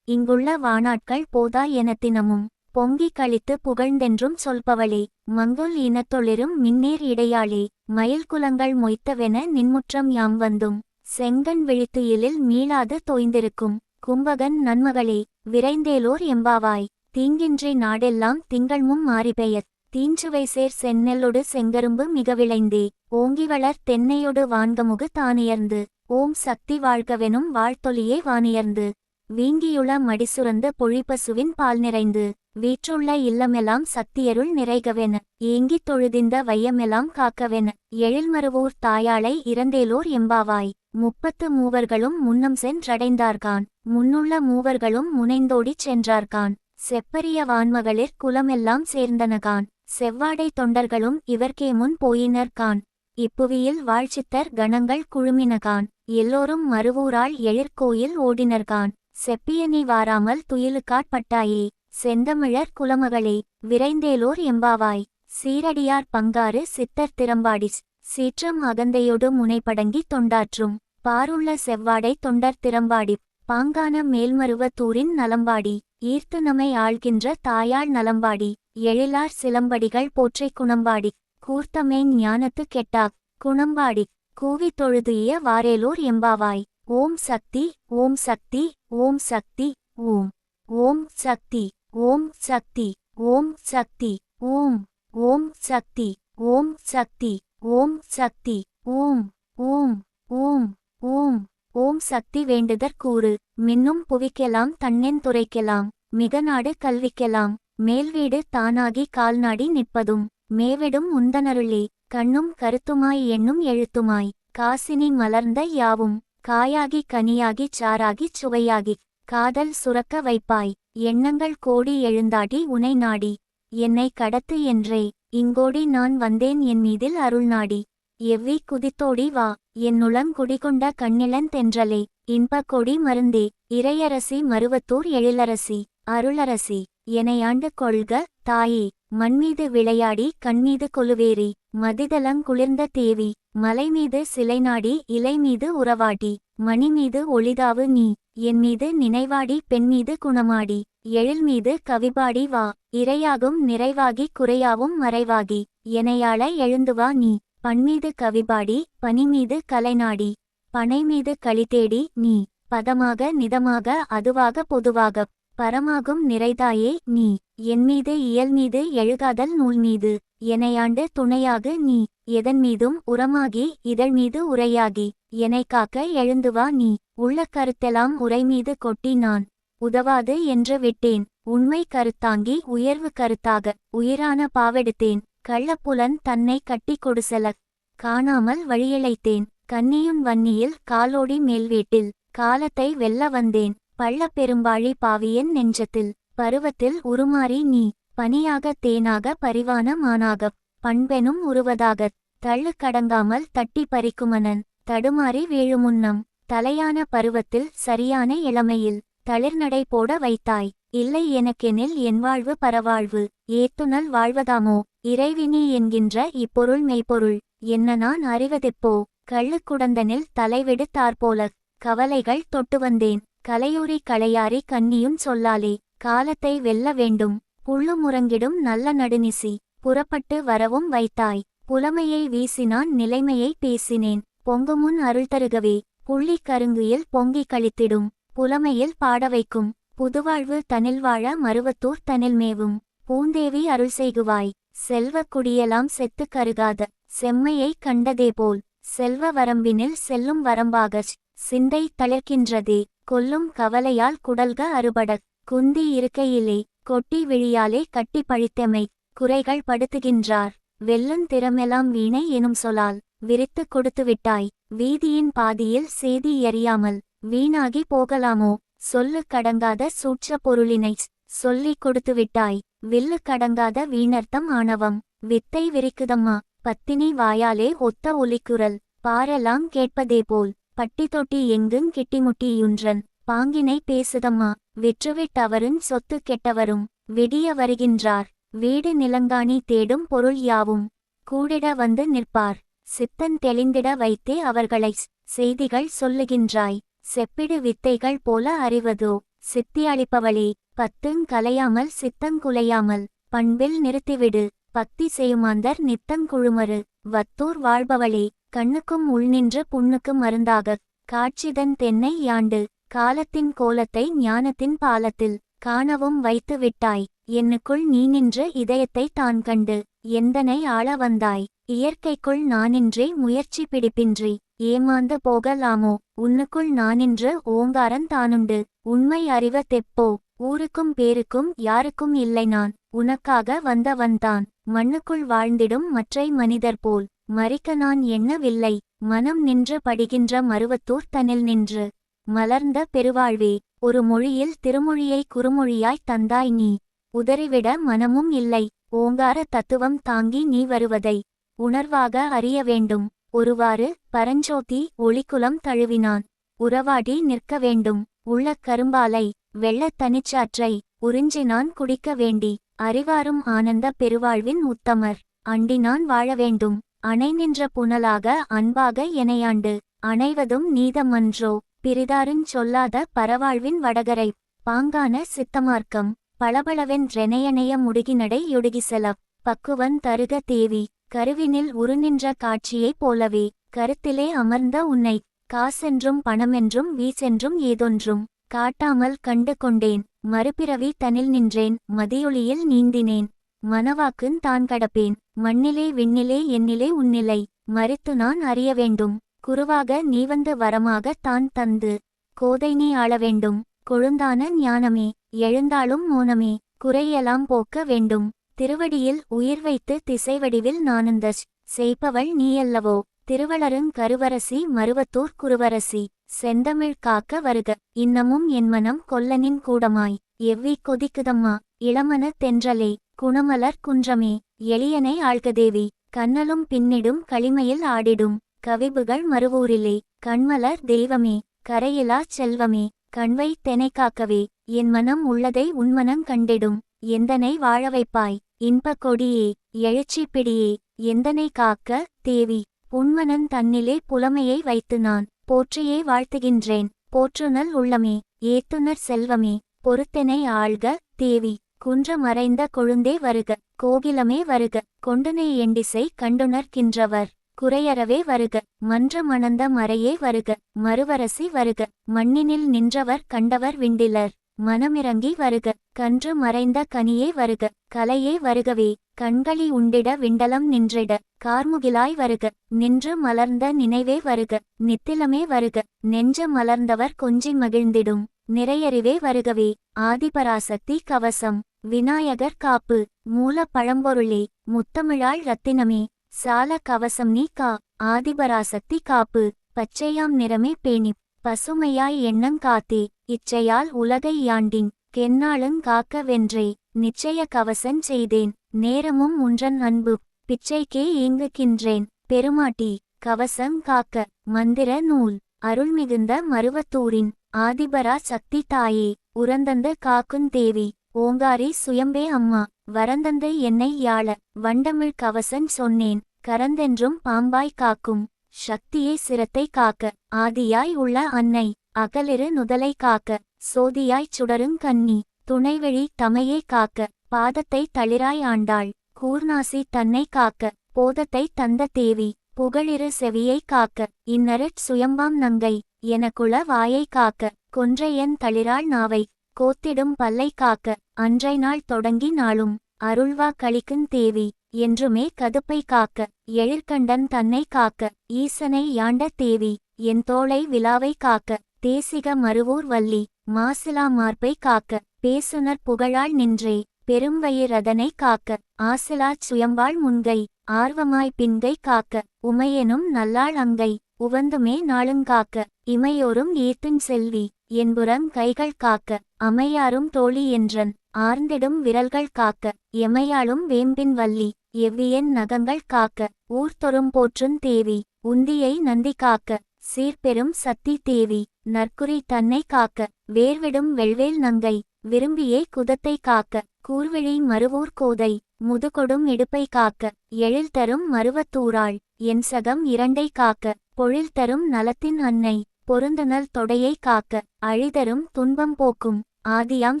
இங்குள்ள வானாட்கள் போதா எனத்தினமும் பொங்கி கழித்து புகழ்ந்தென்றும் சொல்பவளே மங்குல் இனத்தொளிரும் மின்னேர் இடையாளே மயில்குலங்கள் மொய்த்தவென நின்முற்றம் யாம் வந்தும் செங்கண் விழித்துயிலில் மீளாது தோய்ந்திருக்கும் கும்பகன் நன்மகளே விரைந்தேலோர் எம்பாவாய் தீங்கின்றி நாடெல்லாம் திங்கள்மும் மாறிபெயர் தீஞ்சுவைசேர் செந்நெல்லொடு செங்கரும்பு மிக விளைந்தே ஓங்கிவளர் தென்னையொடு வான்கமுகு தானியர்ந்து ஓம் சக்தி வாழ்கவெனும் வாழ்த்தொலியே வானியர்ந்து வீங்கியுள மடிசுரந்த பொழிப்பசுவின் பால் நிறைந்து வீற்றுள்ள இல்லமெல்லாம் சக்தியருள் நிறைகவென ஏங்கித் தொழுதிந்த வையமெல்லாம் காக்கவென எழில்மருவூர் தாயாளை இறந்தேலோர் எம்பாவாய் 30 மூவர்களும் முன்னம் சென்றடைந்தார்கான் முன்னுள்ள மூவர்களும் முனைந்தோடிச் சென்றார்கான் செப்பரிய வான்மகளிர் குலமெல்லாம் சேர்ந்தனகான் செவ்வாடை தொண்டர்களும் இவர்க்கே முன் போயினர்கான் இப்புவியில் வாழ்ச்சித்தர் கணங்கள் குழுமினகான் எல்லோரும் மருவூராள் எழிற்கோயில் ஓடினர்கான் செப்பியனி வாராமல் துயிலுக்காட்பட்டாயே செந்தமிழர் குலமகளே விரைந்தேலோர் எம்பாவாய் சீரடியார் பங்காறு சித்தர் திறம்பாடிஸ் சீற்றம் அகந்தையொடு முனைப்படங்கி தொண்டாற்றும் பாருள்ள செவ்வாடை தொண்டர் திறம்பாடி பாங்கான மேல்மருவ தூரின் நலம்பாடி ஈர்த்து நமை ஆள்கின்ற தாயாள் நலம்பாடி எழிலார் சிலம்படிகள் போற்றை குணம்பாடி கூர்த்தமேன் ஞானத்து கெட்டாக் குணம்பாடி கூவி தொழுதுய வாரேலோர் எம்பாவாய் ஓம் சக்தி ஓம் சக்தி ஓம் சக்தி ஓம் ஓம் சக்தி ஓம் சக்தி ஓம் சக்தி ஓம் ஓம் சக்தி ஓம் சக்தி ஓம் சக்தி ஓம் ஓம் ஓம் ஓம் ஓம் சக்தி வேண்டுதற்கூறு மின்னும் புவிக்கெலாம் தன்னென் துரைக்கெலாம் மிகநாடு கல்விக்கெலாம் மேல்வீடு தானாகி கால்நாடி நிற்பதும் மேவிடும் உந்தனருளே கண்ணும் கருத்துமாய் எண்ணும் எழுத்துமாய் காசினி மலர்ந்த யாவும் காயாகி கனியாகி சாராகி சுவையாகி காதல் சுரக்க வைப்பாய் எண்ணங்கள் கோடி எழுந்தாடி உனை நாடி என்னை கடத்து என்றே இங்கோடி நான் வந்தேன் என் மீதில் அருள் நாடி எவ்வி குதித்தோடி வா என்னுளம் குடிகொண்ட கண்ணிலன் தென்றலே இன்பக் கொடி மருந்தே இறையரசி மருவத்தூர் எழிலரசி அருளரசி எனையாண்டு கொள்க தாயே மண்மீது விளையாடி கண்மீது கொலுவேறி மதிதலங் குளிர்ந்த தேவி மலைமீது சிலைநாடி இலைமீது உறவாடி மணிமீது ஒளிதாவு நீ என்மீது நினைவாடி பெண்மீது குணமாடி எழில்மீது கவிபாடி வா இறையாகும் நிறைவாகி குறையாவும் மறைவாகி எனையாள எழுந்துவா நீ பண்மீது கவிபாடி பனிமீது கலைநாடி பனைமீது களித்தேடி நீ பதமாக நிதமாக அதுவாக பொதுவாக பரமாகும் நிறைதாயே நீ என்மீது இயல்மீது எழுகாதல் நூல்மீது எனையாண்டு துணையாகு நீ எதன்மீதும் உரமாகி இதழ்மீது உரையாகி எனை காக்க எழுந்துவா நீ உள்ள கருத்தெல்லாம் உரைமீது கொட்டி நான் உதவாது என்று விட்டேன் உண்மை கருத்தாங்கி உயர்வு கருத்தாக உயிரான பாவெடுத்தேன் கள்ளப்புலன் தன்னை கட்டி கொடுசெலக் காணாமல் வழியிழைத்தேன் கன்னியுன் வன்னியில் காலோடி மேல்வீட்டில் காலத்தை வெல்ல வந்தேன் பள்ள பெரும்பாழி பாவியன் நெஞ்சத்தில் பருவத்தில் உருமாறி நீ பனியாக தேனாக பரிவான மானாகப் பண்பெனும் உருவதாகத் தள்ளு கடங்காமல் தட்டி பறிக்குமனன் தடுமாறி வீழுமுன்னம் தலையான பருவத்தில் சரியான இளமையில் தளிர்நடை போட வைத்தாய் இல்லை எனக்கெனில் என் வாழ்வு பரவாழ்வு ஏத்துனல் வாழ்வதாமோ இறைவினி என்கின்ற இப்பொருள் மெய்ப்பொருள் என்ன நான் அறிவதெப்போ கள்ளுக்குடந்தனில் தலைவிடுத்தாற்போலக் கவலைகள் தொட்டு வந்தேன் கலையூரி களையாரி கன்னியும் சொல்லாலே காலத்தை வெல்ல வேண்டும் புள்ளு முறங்கிடும் நல்ல நடுநிசி புறப்பட்டு வரவும் வைத்தாய் புலமையை வீசினான் நிலைமையை பேசினேன் பொங்குமுன் அருள் தருகவே புள்ளி கருங்குயில் பொங்கி கழித்திடும் புலமையில் பாட வைக்கும் புதுவாழ்வு தனில் வாழ மருவத்தூர் தனில் மேவும் பூந்தேவி அருள் செய்குவாய் செல்வ குடியெல்லாம் செத்து கருகாத செம்மையை கண்டதேபோல் செல்வ வரம்பினில் செல்லும் வரம்பாகச் சிந்தை தளிர்க்கின்றதே கொல்லும் கவலையால் குடல்க அறுபடக் குந்தி இருக்கையிலே கொட்டி விழியாலே கட்டி பழித்தெமை குறைகள் படுத்துகின்றார் வெல்லுந் திறமெல்லாம் வீணை எனும் சொலால் விரித்து கொடுத்துவிட்டாய் வீதியின் பாதியில் சேதி எறியாமல் வீணாகி போகலாமோ சொல்லு கடங்காத சூட்ச பொருளினைச் சொல்லிக் கொடுத்துவிட்டாய் வில்லு கடங்காத வீணர்த்தம் ஆணவம் வித்தை விரிக்குதம்மா பத்தினி வாயாலே ஒத்த ஒலிக்குரல் பாரெல்லாம் கேட்பதேபோல் பட்டி தொட்டி எங்குங் கிட்டிமுட்டியுன்றன் பாங்கினை பேசுதம்மா விற்றுவிட்டவருஞ் சொத்து கெட்டவரும் விடிய வருகின்றார் வீடு நிலங்காணி தேடும் பொருள் யாவும் கூடிட வந்து நிற்பார் சித்தன் தெளிந்திட வைத்தே அவர்களைச் செய்திகள் சொல்லுகின்றாய் செப்பிடு வித்தைகள் போல அறிவதோ சித்தியளிப்பவளே பத்துங் கலையாமல் சித்தங்குலையாமல் பண்பில் நிறுத்திவிடு பக்தி செய்யுமாந்தர் நித்தங்குழுமரு வத்தூர் வாழ்பவளே கண்ணுக்கும் உள்நின்று புண்ணுக்கு மருந்தாகக் காட்சிதன் தென்னை யாண்டு காலத்தின் கோலத்தை ஞானத்தின் பாலத்தில் காணவும் வைத்து விட்டாய். என்னுக்குள் நீ நின்று இதயத்தை தான் கண்டு எந்தனை ஆள வந்தாய். இயற்கைக்குள் நானின்றே முயற்சி பிடிப்பின்றி ஏமாந்து போகலாமோ. உன்னுக்குள் நானின்று ஓங்காரன் தானுண்டு. உண்மை அறிவ தெப்போ. ஊருக்கும் பேருக்கும் யாருக்கும் இல்லை நான். உனக்காக வந்தவன்தான். மண்ணுக்குள் வாழ்ந்திடும் மற்றை மனிதர் போல் மறிக்க நான் எண்ணவில்லை. மனம் நின்று படிகின்ற மருவத்தூர் தனில் நின்று மலர்ந்த பெருவாழ்வே. ஒரு மொழியில் திருமொழியை குறுமொழியாய் தந்தாய் நீ. உதறிவிட மனமும் இல்லை. ஓங்கார தத்துவம் தாங்கி நீ வருவதை உணர்வாக அறிய வேண்டும். ஒருவாறு பரஞ்சோதி ஒளிக்குலம் தழுவினான். உறவாடி நிற்க வேண்டும். உள்ள கரும்பாலை வெள்ளத் தனிச்சாற்றை உறிஞ்சினான் குடிக்க வேண்டி. அறிவாரும் ஆனந்த பெருவாழ்வின் உத்தமர் அண்டினான் வாழ வேண்டும். அணை நின்ற புனலாக அன்பாக எனையாண்டு அணைவதும் நீதமன்றோ. பிரிதாருஞ் சொல்லாத பரவாழ்வின் வடகரை பாங்கான சித்தமார்க்கம் பளபளவென்றெனையணைய முடுகினடை யொடுகிசெலப் பக்குவன் தருக தேவி. கருவினில் உருநின்ற காட்சியைப் போலவே கருத்திலே அமர்ந்த உன்னை காசென்றும் பணமென்றும் வீசென்றும் ஏதொன்றும் காட்டாமல் கண்டு கொண்டேன். மறுபிறவி தனில் நின்றேன். மதியொளியில் நீந்தினேன். மனவாக்குன் தான் கடப்பேன். மண்ணிலே விண்ணிலே என்னிலே உன்னிலை மறித்து நான் அறிய வேண்டும். குருவாக நீ வந்து வரமாக தான் தந்து கோதை நீ ஆள வேண்டும். கொழுந்தான ஞானமே எழுந்தாலும் மோனமே குறையெல்லாம் போக்க வேண்டும். திருவடியில் உயிர் வைத்து திசைவடிவில் நானுந்தச் செய்பவள் நீயல்லவோ. திருவளருங் கருவரசி மருவத்தூர் குருவரசி செந்தமிழ் காக்க வருக. இன்னமும் என் மனம் கொல்லனின் கூடமாய் எவ்வி கொதிக்குதம்மா. இளமன தென்றலே குணமலர் குன்றமே எளியனை ஆழ்கதேவி. கண்ணலும் பின்னிடும் களிமையில் ஆடிடும் கவிபுகள் மருவூரிலே. கண்மலர் தெய்வமே கரையிலாச் செல்வமே கண்வை தெனை காக்கவே. என் மனம் உள்ளதை உன்மனங் கண்டிடும். எந்தனை வாழ வைப்பாய் இன்பக் கொடியே எழுச்சி பிடியே. எந்தனை காக்க தேவி. உன்மனன் தன்னிலே புலமையை வைத்து நான் போற்றியே வாழ்த்துகின்றேன். போற்றுனல் உள்ளமே ஏத்துனர் செல்வமே பொறுத்தெனை ஆள்க தேவி. குன்ற மறைந்த கொழுந்தே வருக. கோகிலமே வருக. கொண்டுனை எண்டிசை கண்டுணர்கின்றவர் குறையறவே வருக. மன்ற மணந்த மறையே வருக. மறுவரசி வருக. மண்ணினில் நின்றவர் கண்டவர் விண்டிலர் மனமிறங்கி வருக. கன்று மறைந்த கனியே வருக. கலையே வருகவே. கண்களி உண்டிட விண்டலம் நின்றிட கார்முகிலாய் வருக. நின்று மலர்ந்த நினைவே வருக. நித்திலமே வருக. நெஞ்ச மலர்ந்தவர் கொஞ்சி மகிழ்ந்திடும் நிறையறிவே வருகவே. ஆதிபராசக்தி கவசம் விநாயகர் காப்பு மூல பழம்பொருளே முத்தமிழாள் ரத்தினமே சால கவசம் நீ கா. ஆதிபராசக்தி காப்பு பச்சையாம் நிறமே பேணிப் பசுமையாய் எண்ணங் காத்தே. இச்சையால் உலகை யாண்டின் கென்னாளுங் காக்க வென்றே. நிச்சய கவசஞ் செய்தேன் நேரமும் உன்றன் அன்பு பிச்சைக்கே ஏங்குகின்றேன். பெருமாட்டி கவசம் காக்க மந்திர நூல் அருள்மிகுந்த மருவத்தூரின் ஆதிபரா சக்தி தாயே உரந்தந்து காக்குந் தேவி. ஓங்காரி சுயம்பே அம்மா வரந்தந்து என்னை யாழ வண்டமிழ் கவசஞ் சொன்னேன். கரந்தென்றும் பாம்பாய் காக்கும் சக்தியே சிரத்தை காக்க. ஆதியாய் உள்ள அன்னை அகலிரு நுதலை காக்க. சோதியாய்ச் சுடருங் கன்னி துணைவெளி தமையே காக்க. பாதத்தை தளிராய் ஆண்டாள் கூர்நாசி தன்னை காக்க. போதத்தை தந்த தேவி புகழிரு செவியை காக்க. இன்னருட் சுயம்பாம் நங்கை எனக்குள வாயை காக்க. கொன்றையன் தளிராள் நாவை கோத்திடும் பல்லை காக்க. அன்றை நாள் தொடங்கி நாளும் அருள்வா கழிக்குந் தேவி என்றுமே கதுப்பை காக்க. எழிற்கண்டன் தன்னை காக்க. ஈசனை யாண்ட தேவி என் தோளை விழாவை காக்க. தேசிக மருவூர் வள்ளி மாசிலா மார்பை காக்க. பேசுனர் புகழாள் நின்றே பெரும்வயிரதனை காக்க. ஆசிலாச் சுயம்பாள் முன்கை ஆர்வமாய் பின்கை காக்க. உமையெனும் நல்லாள் அங்கை உவந்துமே நாளுங்காக்க. இமையோரும் ஏத்துஞ் செல்வி என்புறம் கைகள் காக்க. அமையாரும் தோழி என்றன் ஆர்ந்திடும் விரல்கள் காக்க. எமையாளும் வேம்பின் வள்ளி எவ்வியன் நகங்கள் காக்க. ஊர்தொறும் போற்றுந் தேவி உந்தியை நந்தி காக்க. சீர்பெரும் சத்தி தேவி நற்குறி தன்னை காக்க. வேர்விடும் வெள்வேல் நங்கை விரும்பியே குதத்தை காக்க. கூர்விழி மருவூர் கோதை முதுகொடும் இடுப்பை காக்க. எழில் தரும் மருவத்தூராள் என் சகம் இரண்டை காக்க. பொழில் தரும் நலத்தின் அன்னை பொருந்தனல் தொடையை காக்க. அழிதரும் துன்பம் போக்கும் ஆதியாம்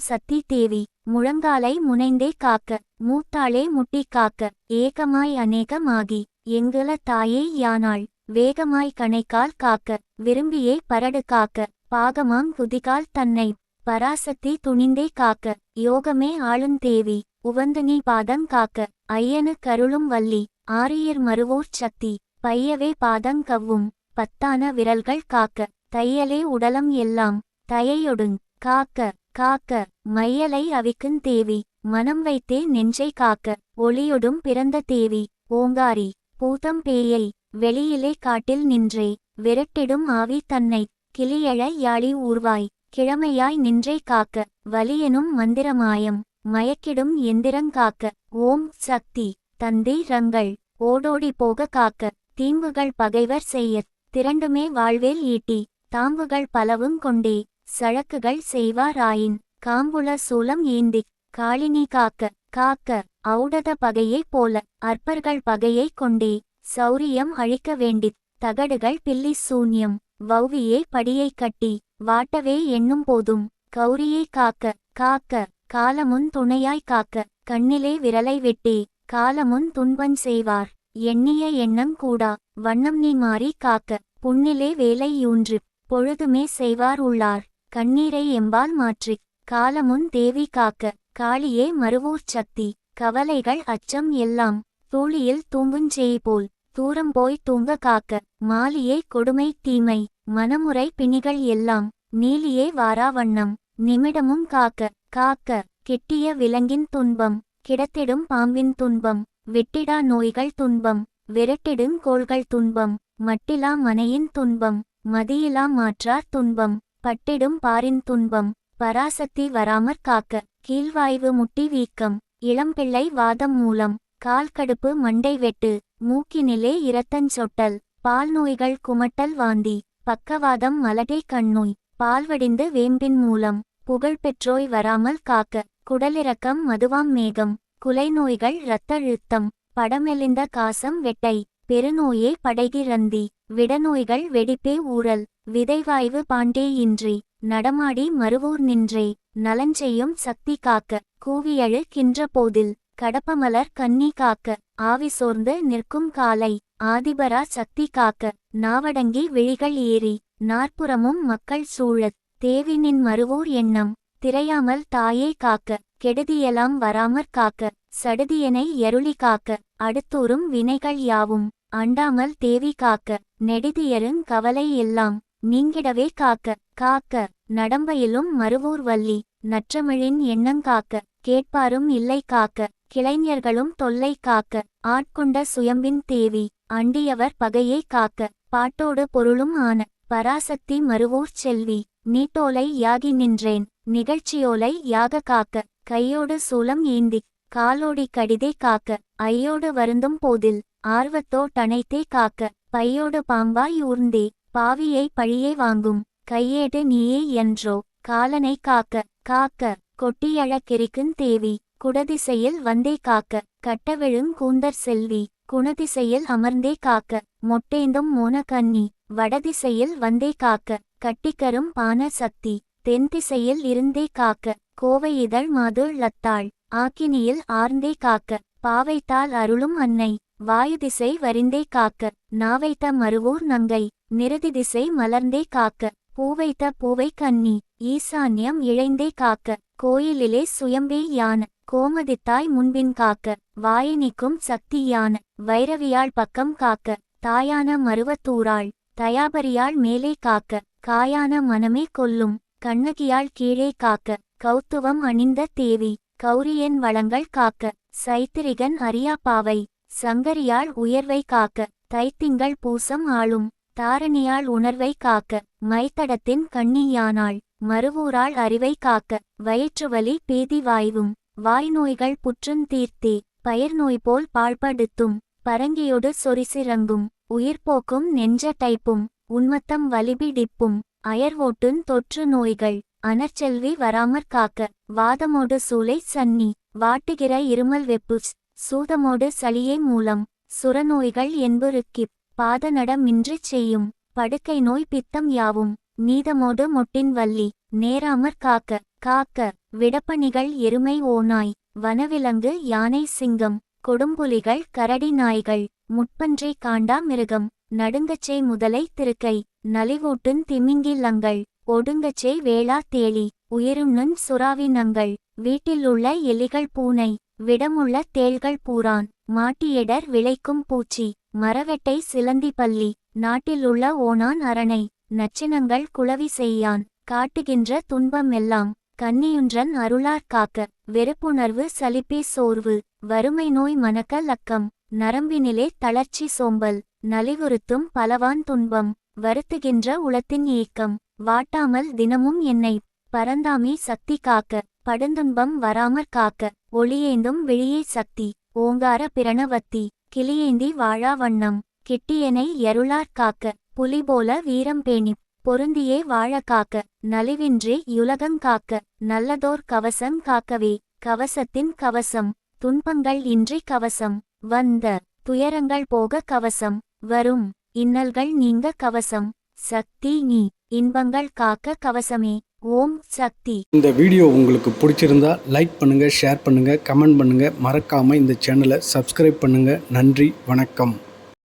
சத்தி தேவி முழங்காலை முனைந்தே காக்க. மூத்தாளே முட்டி காக்க. ஏகமாய் அநேகமாகி எங்குல தாயே யானாள் வேகமாய் கணைக்கால் காக்க. விரும்பியே பரடு காக்க. பாகமாம் குதிகால் தன்னை பராசக்தி துணிந்தே காக்க. யோகமே ஆளுந்தேவி உவந்து நீ பாதங் காக்க. ஐயனு கருளும் வள்ளி ஆரியர் மருவோர் சக்தி. பையவே பாதங் கவ்வும் பத்தான விரல்கள் காக்க. தையலே உடலம் எல்லாம் தயையொடுங் காக்க. காக்க மையலை அவிக்குந் தேவி மனம் வைத்தே நெஞ்சை காக்க. ஒளியொடும் பிறந்த தேவி ஓங்காரி பூதம் பேயை வெளியிலே காட்டில் நின்றே. விரட்டிடும் ஆவி தன்னை கிளியழ யாழி ஊர்வாய். கிழமையாய் நின்றே காக்க. வலியெனும் மந்திரமாயம் மயக்கிடும் எந்திரங் காக்க. ஓம் சக்தி தந்தி ரங்கள் ஓடோடி போக காக்க. தீம்புகள் பகைவர் செய்யத் திரண்டுமே வாழ்வேல் ஈட்டி. தாம்புகள் பலவும் கொண்டே சழக்குகள் செய்வாராயின். காம்புள சூலம் ஏந்திக் காளினி காக்க. காக்க ஔடத பகையை போல அற்பர்கள் பகையை கொண்டே. சௌரியம் அழிக்க வேண்டித் தகடுகள் பில்லி சூன்யம். வௌவியே படியை கட்டி வாட்டவே எண்ணும் போதும். கௌரியை காக்க. காக்க காலமுன் துணையாய் காக்க. கண்ணிலே விரலை வெட்டே காலமுன் துன்பஞ் செய்வார். எண்ணிய எண்ணம் கூடா வண்ணம் நீ மாறி காக்க. புண்ணிலே வேலை யூன்று பொழுதுமே செய்வார் உள்ளார். கண்ணீரை எம்பால் மாற்றிக் காலமுன் தேவி காக்க. காளியே மருவூர் சக்தி கவலைகள் அச்சம் எல்லாம் தூளியில் தூங்குஞ் போல். தூரம் போய் தூங்க காக்க. மாலியே கொடுமை தீமை மனமுறை பிணிகள் எல்லாம். நீலியே வாராவண்ணம் நிமிடமும் காக்க. காக்க கிட்டிய விலங்கின் துன்பம் கிடத்திடும் பாம்பின் துன்பம். விட்டிடா நோய்கள் துன்பம் விரட்டிடுங் கோள்கள் துன்பம். மட்டிலா மனையின் துன்பம் மதியிலா மாற்றார் துன்பம். பட்டிடும் பாரின் துன்பம் பராசக்தி வராமற் காக்க. கீழ்வாய்வு முட்டி வீக்கம் இளம்பிள்ளை வாதம் மூலம். கால்கடுப்பு மண்டை வெட்டு மூக்கினிலே இரத்தஞ் சொட்டல். பால் நோய்கள் குமட்டல் வாந்தி பக்கவாதம் மலடே கண்ணோய். பால்வடிந்து வேம்பின் மூலம் புகழ்பெற்றோய் வராமல் காக்க. குடலிறக்கம் மதுவாம் மேகம் குலைநோய்கள் இரத்தழுத்தம். படமெலிந்த காசம் வெட்டை பெருநோயே படைகிறந்தி. விடநோய்கள் வெடிப்பே ஊறல் விதைவாய்வு பாண்டே இன்றி. நடமாடி மருவூர் நின்றே நலஞ்செய்யும் சக்தி காக்க. கூவியழு கின்ற போதில் கடப்பமலர் கன்னி காக்க. ஆவி சோர்ந்து நிற்கும் காலை ஆதிபரா சக்தி காக்க. நாவடங்கி விழிகள் ஏறி நாற்புறமும் மக்கள் சூழத். தேவினின் மருவூர் எண்ணம் திரையாமல் தாயே காக்க. கெடுதியெல்லாம் வராமற் காக்க. சடுதியனை எருளி காக்க. அடுத்தூறும் வினைகள் யாவும் அண்டாமல் தேவி காக்க. நெடுதியருங் கவலை எல்லாம் நீங்கிடவே காக்க. காக்க நடம்பையிலும் மருவூர் வள்ளி நற்றமிழின் எண்ணங் காக்க. கேட்பாரும் இல்லை காக்க. கிளைஞர்களும் தொல்லை காக்க. ஆட்கொண்ட சுயம்பின் தேவி அண்டியவர் பகையை காக்க. பாட்டோடு பொருளும் ஆன பராசக்தி மருவூர் செல்வி. நீட்டோலை யாகி நின்றேன் நிகழ்ச்சியோலை யாக காக்க. கையோடு சூலம் ஏந்திக் காலோடி கடிதே காக்க. ஐயோடு வருந்தும் போதில் ஆர்வத்தோ டனைத்தே காக்க. பையோடு பாம்பாய் ஊர்ந்தே பாவியை பழியே வாங்கும். கையேடு நீயே என்றோ காலனை காக்க. காக்க கொட்டியழ கெரிக்குந் தேவி குடதிசையில் வந்தே காக்க. கட்டவிழுங் கூந்தற் செல்வி குணதிசையில் அமர்ந்தே காக்க. மொட்டேந்தும் மோன கன்னி வடதிசையில் வந்தே காக்க. கட்டிக்கரும் பான சக்தி தென்திசையில் இருந்தே காக்க. கோவை இதழ் மாதுள் லத்தாள் ஆக்கினியில் ஆர்ந்தே காக்க. பாவைத்தால் அருளும் அன்னை வாயுதிசை வரிந்தே காக்க. நாவைத்த மருவூர் நங்கை நிருதிதிசை மலர்ந்தே காக்க. பூவைத்த பூவை கன்னி ஈசான்யம் இழைந்தே காக்க. கோயிலிலே சுயம்பே யான கோமதித்தாய் முன்பின் காக்க. வாயினிக்கும் சக்தி யான வைரவியாள் பக்கம் காக்க. தாயான மருவத்தூராள் தயாபரியாள் மேலே காக்க. காயான மனமே கொல்லும் கண்ணகியாள் கீழே காக்க. கௌத்துவம் அணிந்த தேவி கௌரியன் வளங்கள் காக்க. சைத்திரிகன் அரியா பாவை சங்கரியாள் உயர்வை காக்க. தைத்திங்கள் பூசம் ஆளும் தாரணியாள் உணர்வை காக்க. மைத்தடத்தின் கண்ணியானாள் மருவூராள் அறிவை காக்க. வயிற்றுவலி பேதி வாய்வும் வாய்நோய்கள் புற்றுந் தீர்த்தே. பயிர் நோய் போல் பாழ்படுத்தும் பரங்கியோடு சொரிசிறங்கும். உயிர்போக்கும் நெஞ்ச டைப்பும் உன்மத்தம் வலிபிடிப்பும். அயர்வோட்டுந் தொற்று நோய்கள் அனற்செல்வி வராமற் காக்க. வாதமோடு சூளை சன்னி வாட்டுகிற இருமல் வெப்புச். சூதமோடு சளியை மூலம் சுரநோய்கள் என்புருக்கிப். பாதநடமின்றிச் செய்யும் படுக்கை நோய் பித்தம் யாவும். நீதமோடு மொட்டின் வள்ளி நேராமற் காக்க. காக்க விடப்பணிகள் எருமை ஓநாய் வனவிலங்கு யானை சிங்கம். கொடும்புலிகள் கரடி நாய்கள் முட்பன்றி காண்டா மிருகம். நடுங்கச்சே முதலை திருக்கை நலிவூட்டுந் திமிங்கிலங்கள். ஒடுங்கச்சே வேளா தேளி உயிருண்ணுஞ் சுறாவினங்கள், வீட்டிலுள்ள எலிகள் பூனை, விடமுள்ள தேள்கள் பூரான், மாட்டியெடர் விளைக்கும் பூச்சி, மரவெட்டை சிலந்தி பல்லி, நாட்டிலுள்ள ஓணான் அரணை, நச்சினங்கள் குளவி செய்யான், காட்டுகின்ற துன்பம் எல்லாம், கன்னியுன்றன் அருளாற் காக்க, வெறுப்புணர்வு சலிப்பே சோர்வு, வறுமை நோய் மனக்க லக்கம், நரம்பினிலே தளர்ச்சி சோம்பல், நலிவுறுத்தும் பலவான் துன்பம், வருத்துகின்ற உளத்தின் ஏக்கம், வாட்டாமல் தினமும் என்னை பரந்தாமே சக்தி காக்க, படுந்துன்பம் வராமற் காக்க, ஒளியேந்தும் விழியே சக்தி, ஓங்கார பிரணவத்தி, கிளியேந்தி வாழா வண்ணம், கிட்டியனை எருளாற் காக்க, புலிபோல வீரம் பேணிப் பொருந்தியே வாழ காக்க, நலிவின்றி யுலகங் காக்க, நல்லதோர் கவசம் காக்கவே, கவசத்தின் கவசம், துன்பங்கள் இன்றி கவசம், வந்த துயரங்கள் போக கவசம், வரும் இன்னல்கள் நீங்க கவசம், சக்தி நீ இன்பங்கள் காக்க கவசமே. ஓம் சக்தி. இந்த வீடியோ உங்களுக்கு பிடிச்சிருந்தா லைக் பண்ணுங்க, ஷேர் பண்ணுங்க, கமெண்ட் பண்ணுங்க. மறக்காம இந்த சேனலை சப்ஸ்கிரைப் பண்ணுங்க. நன்றி, வணக்கம்.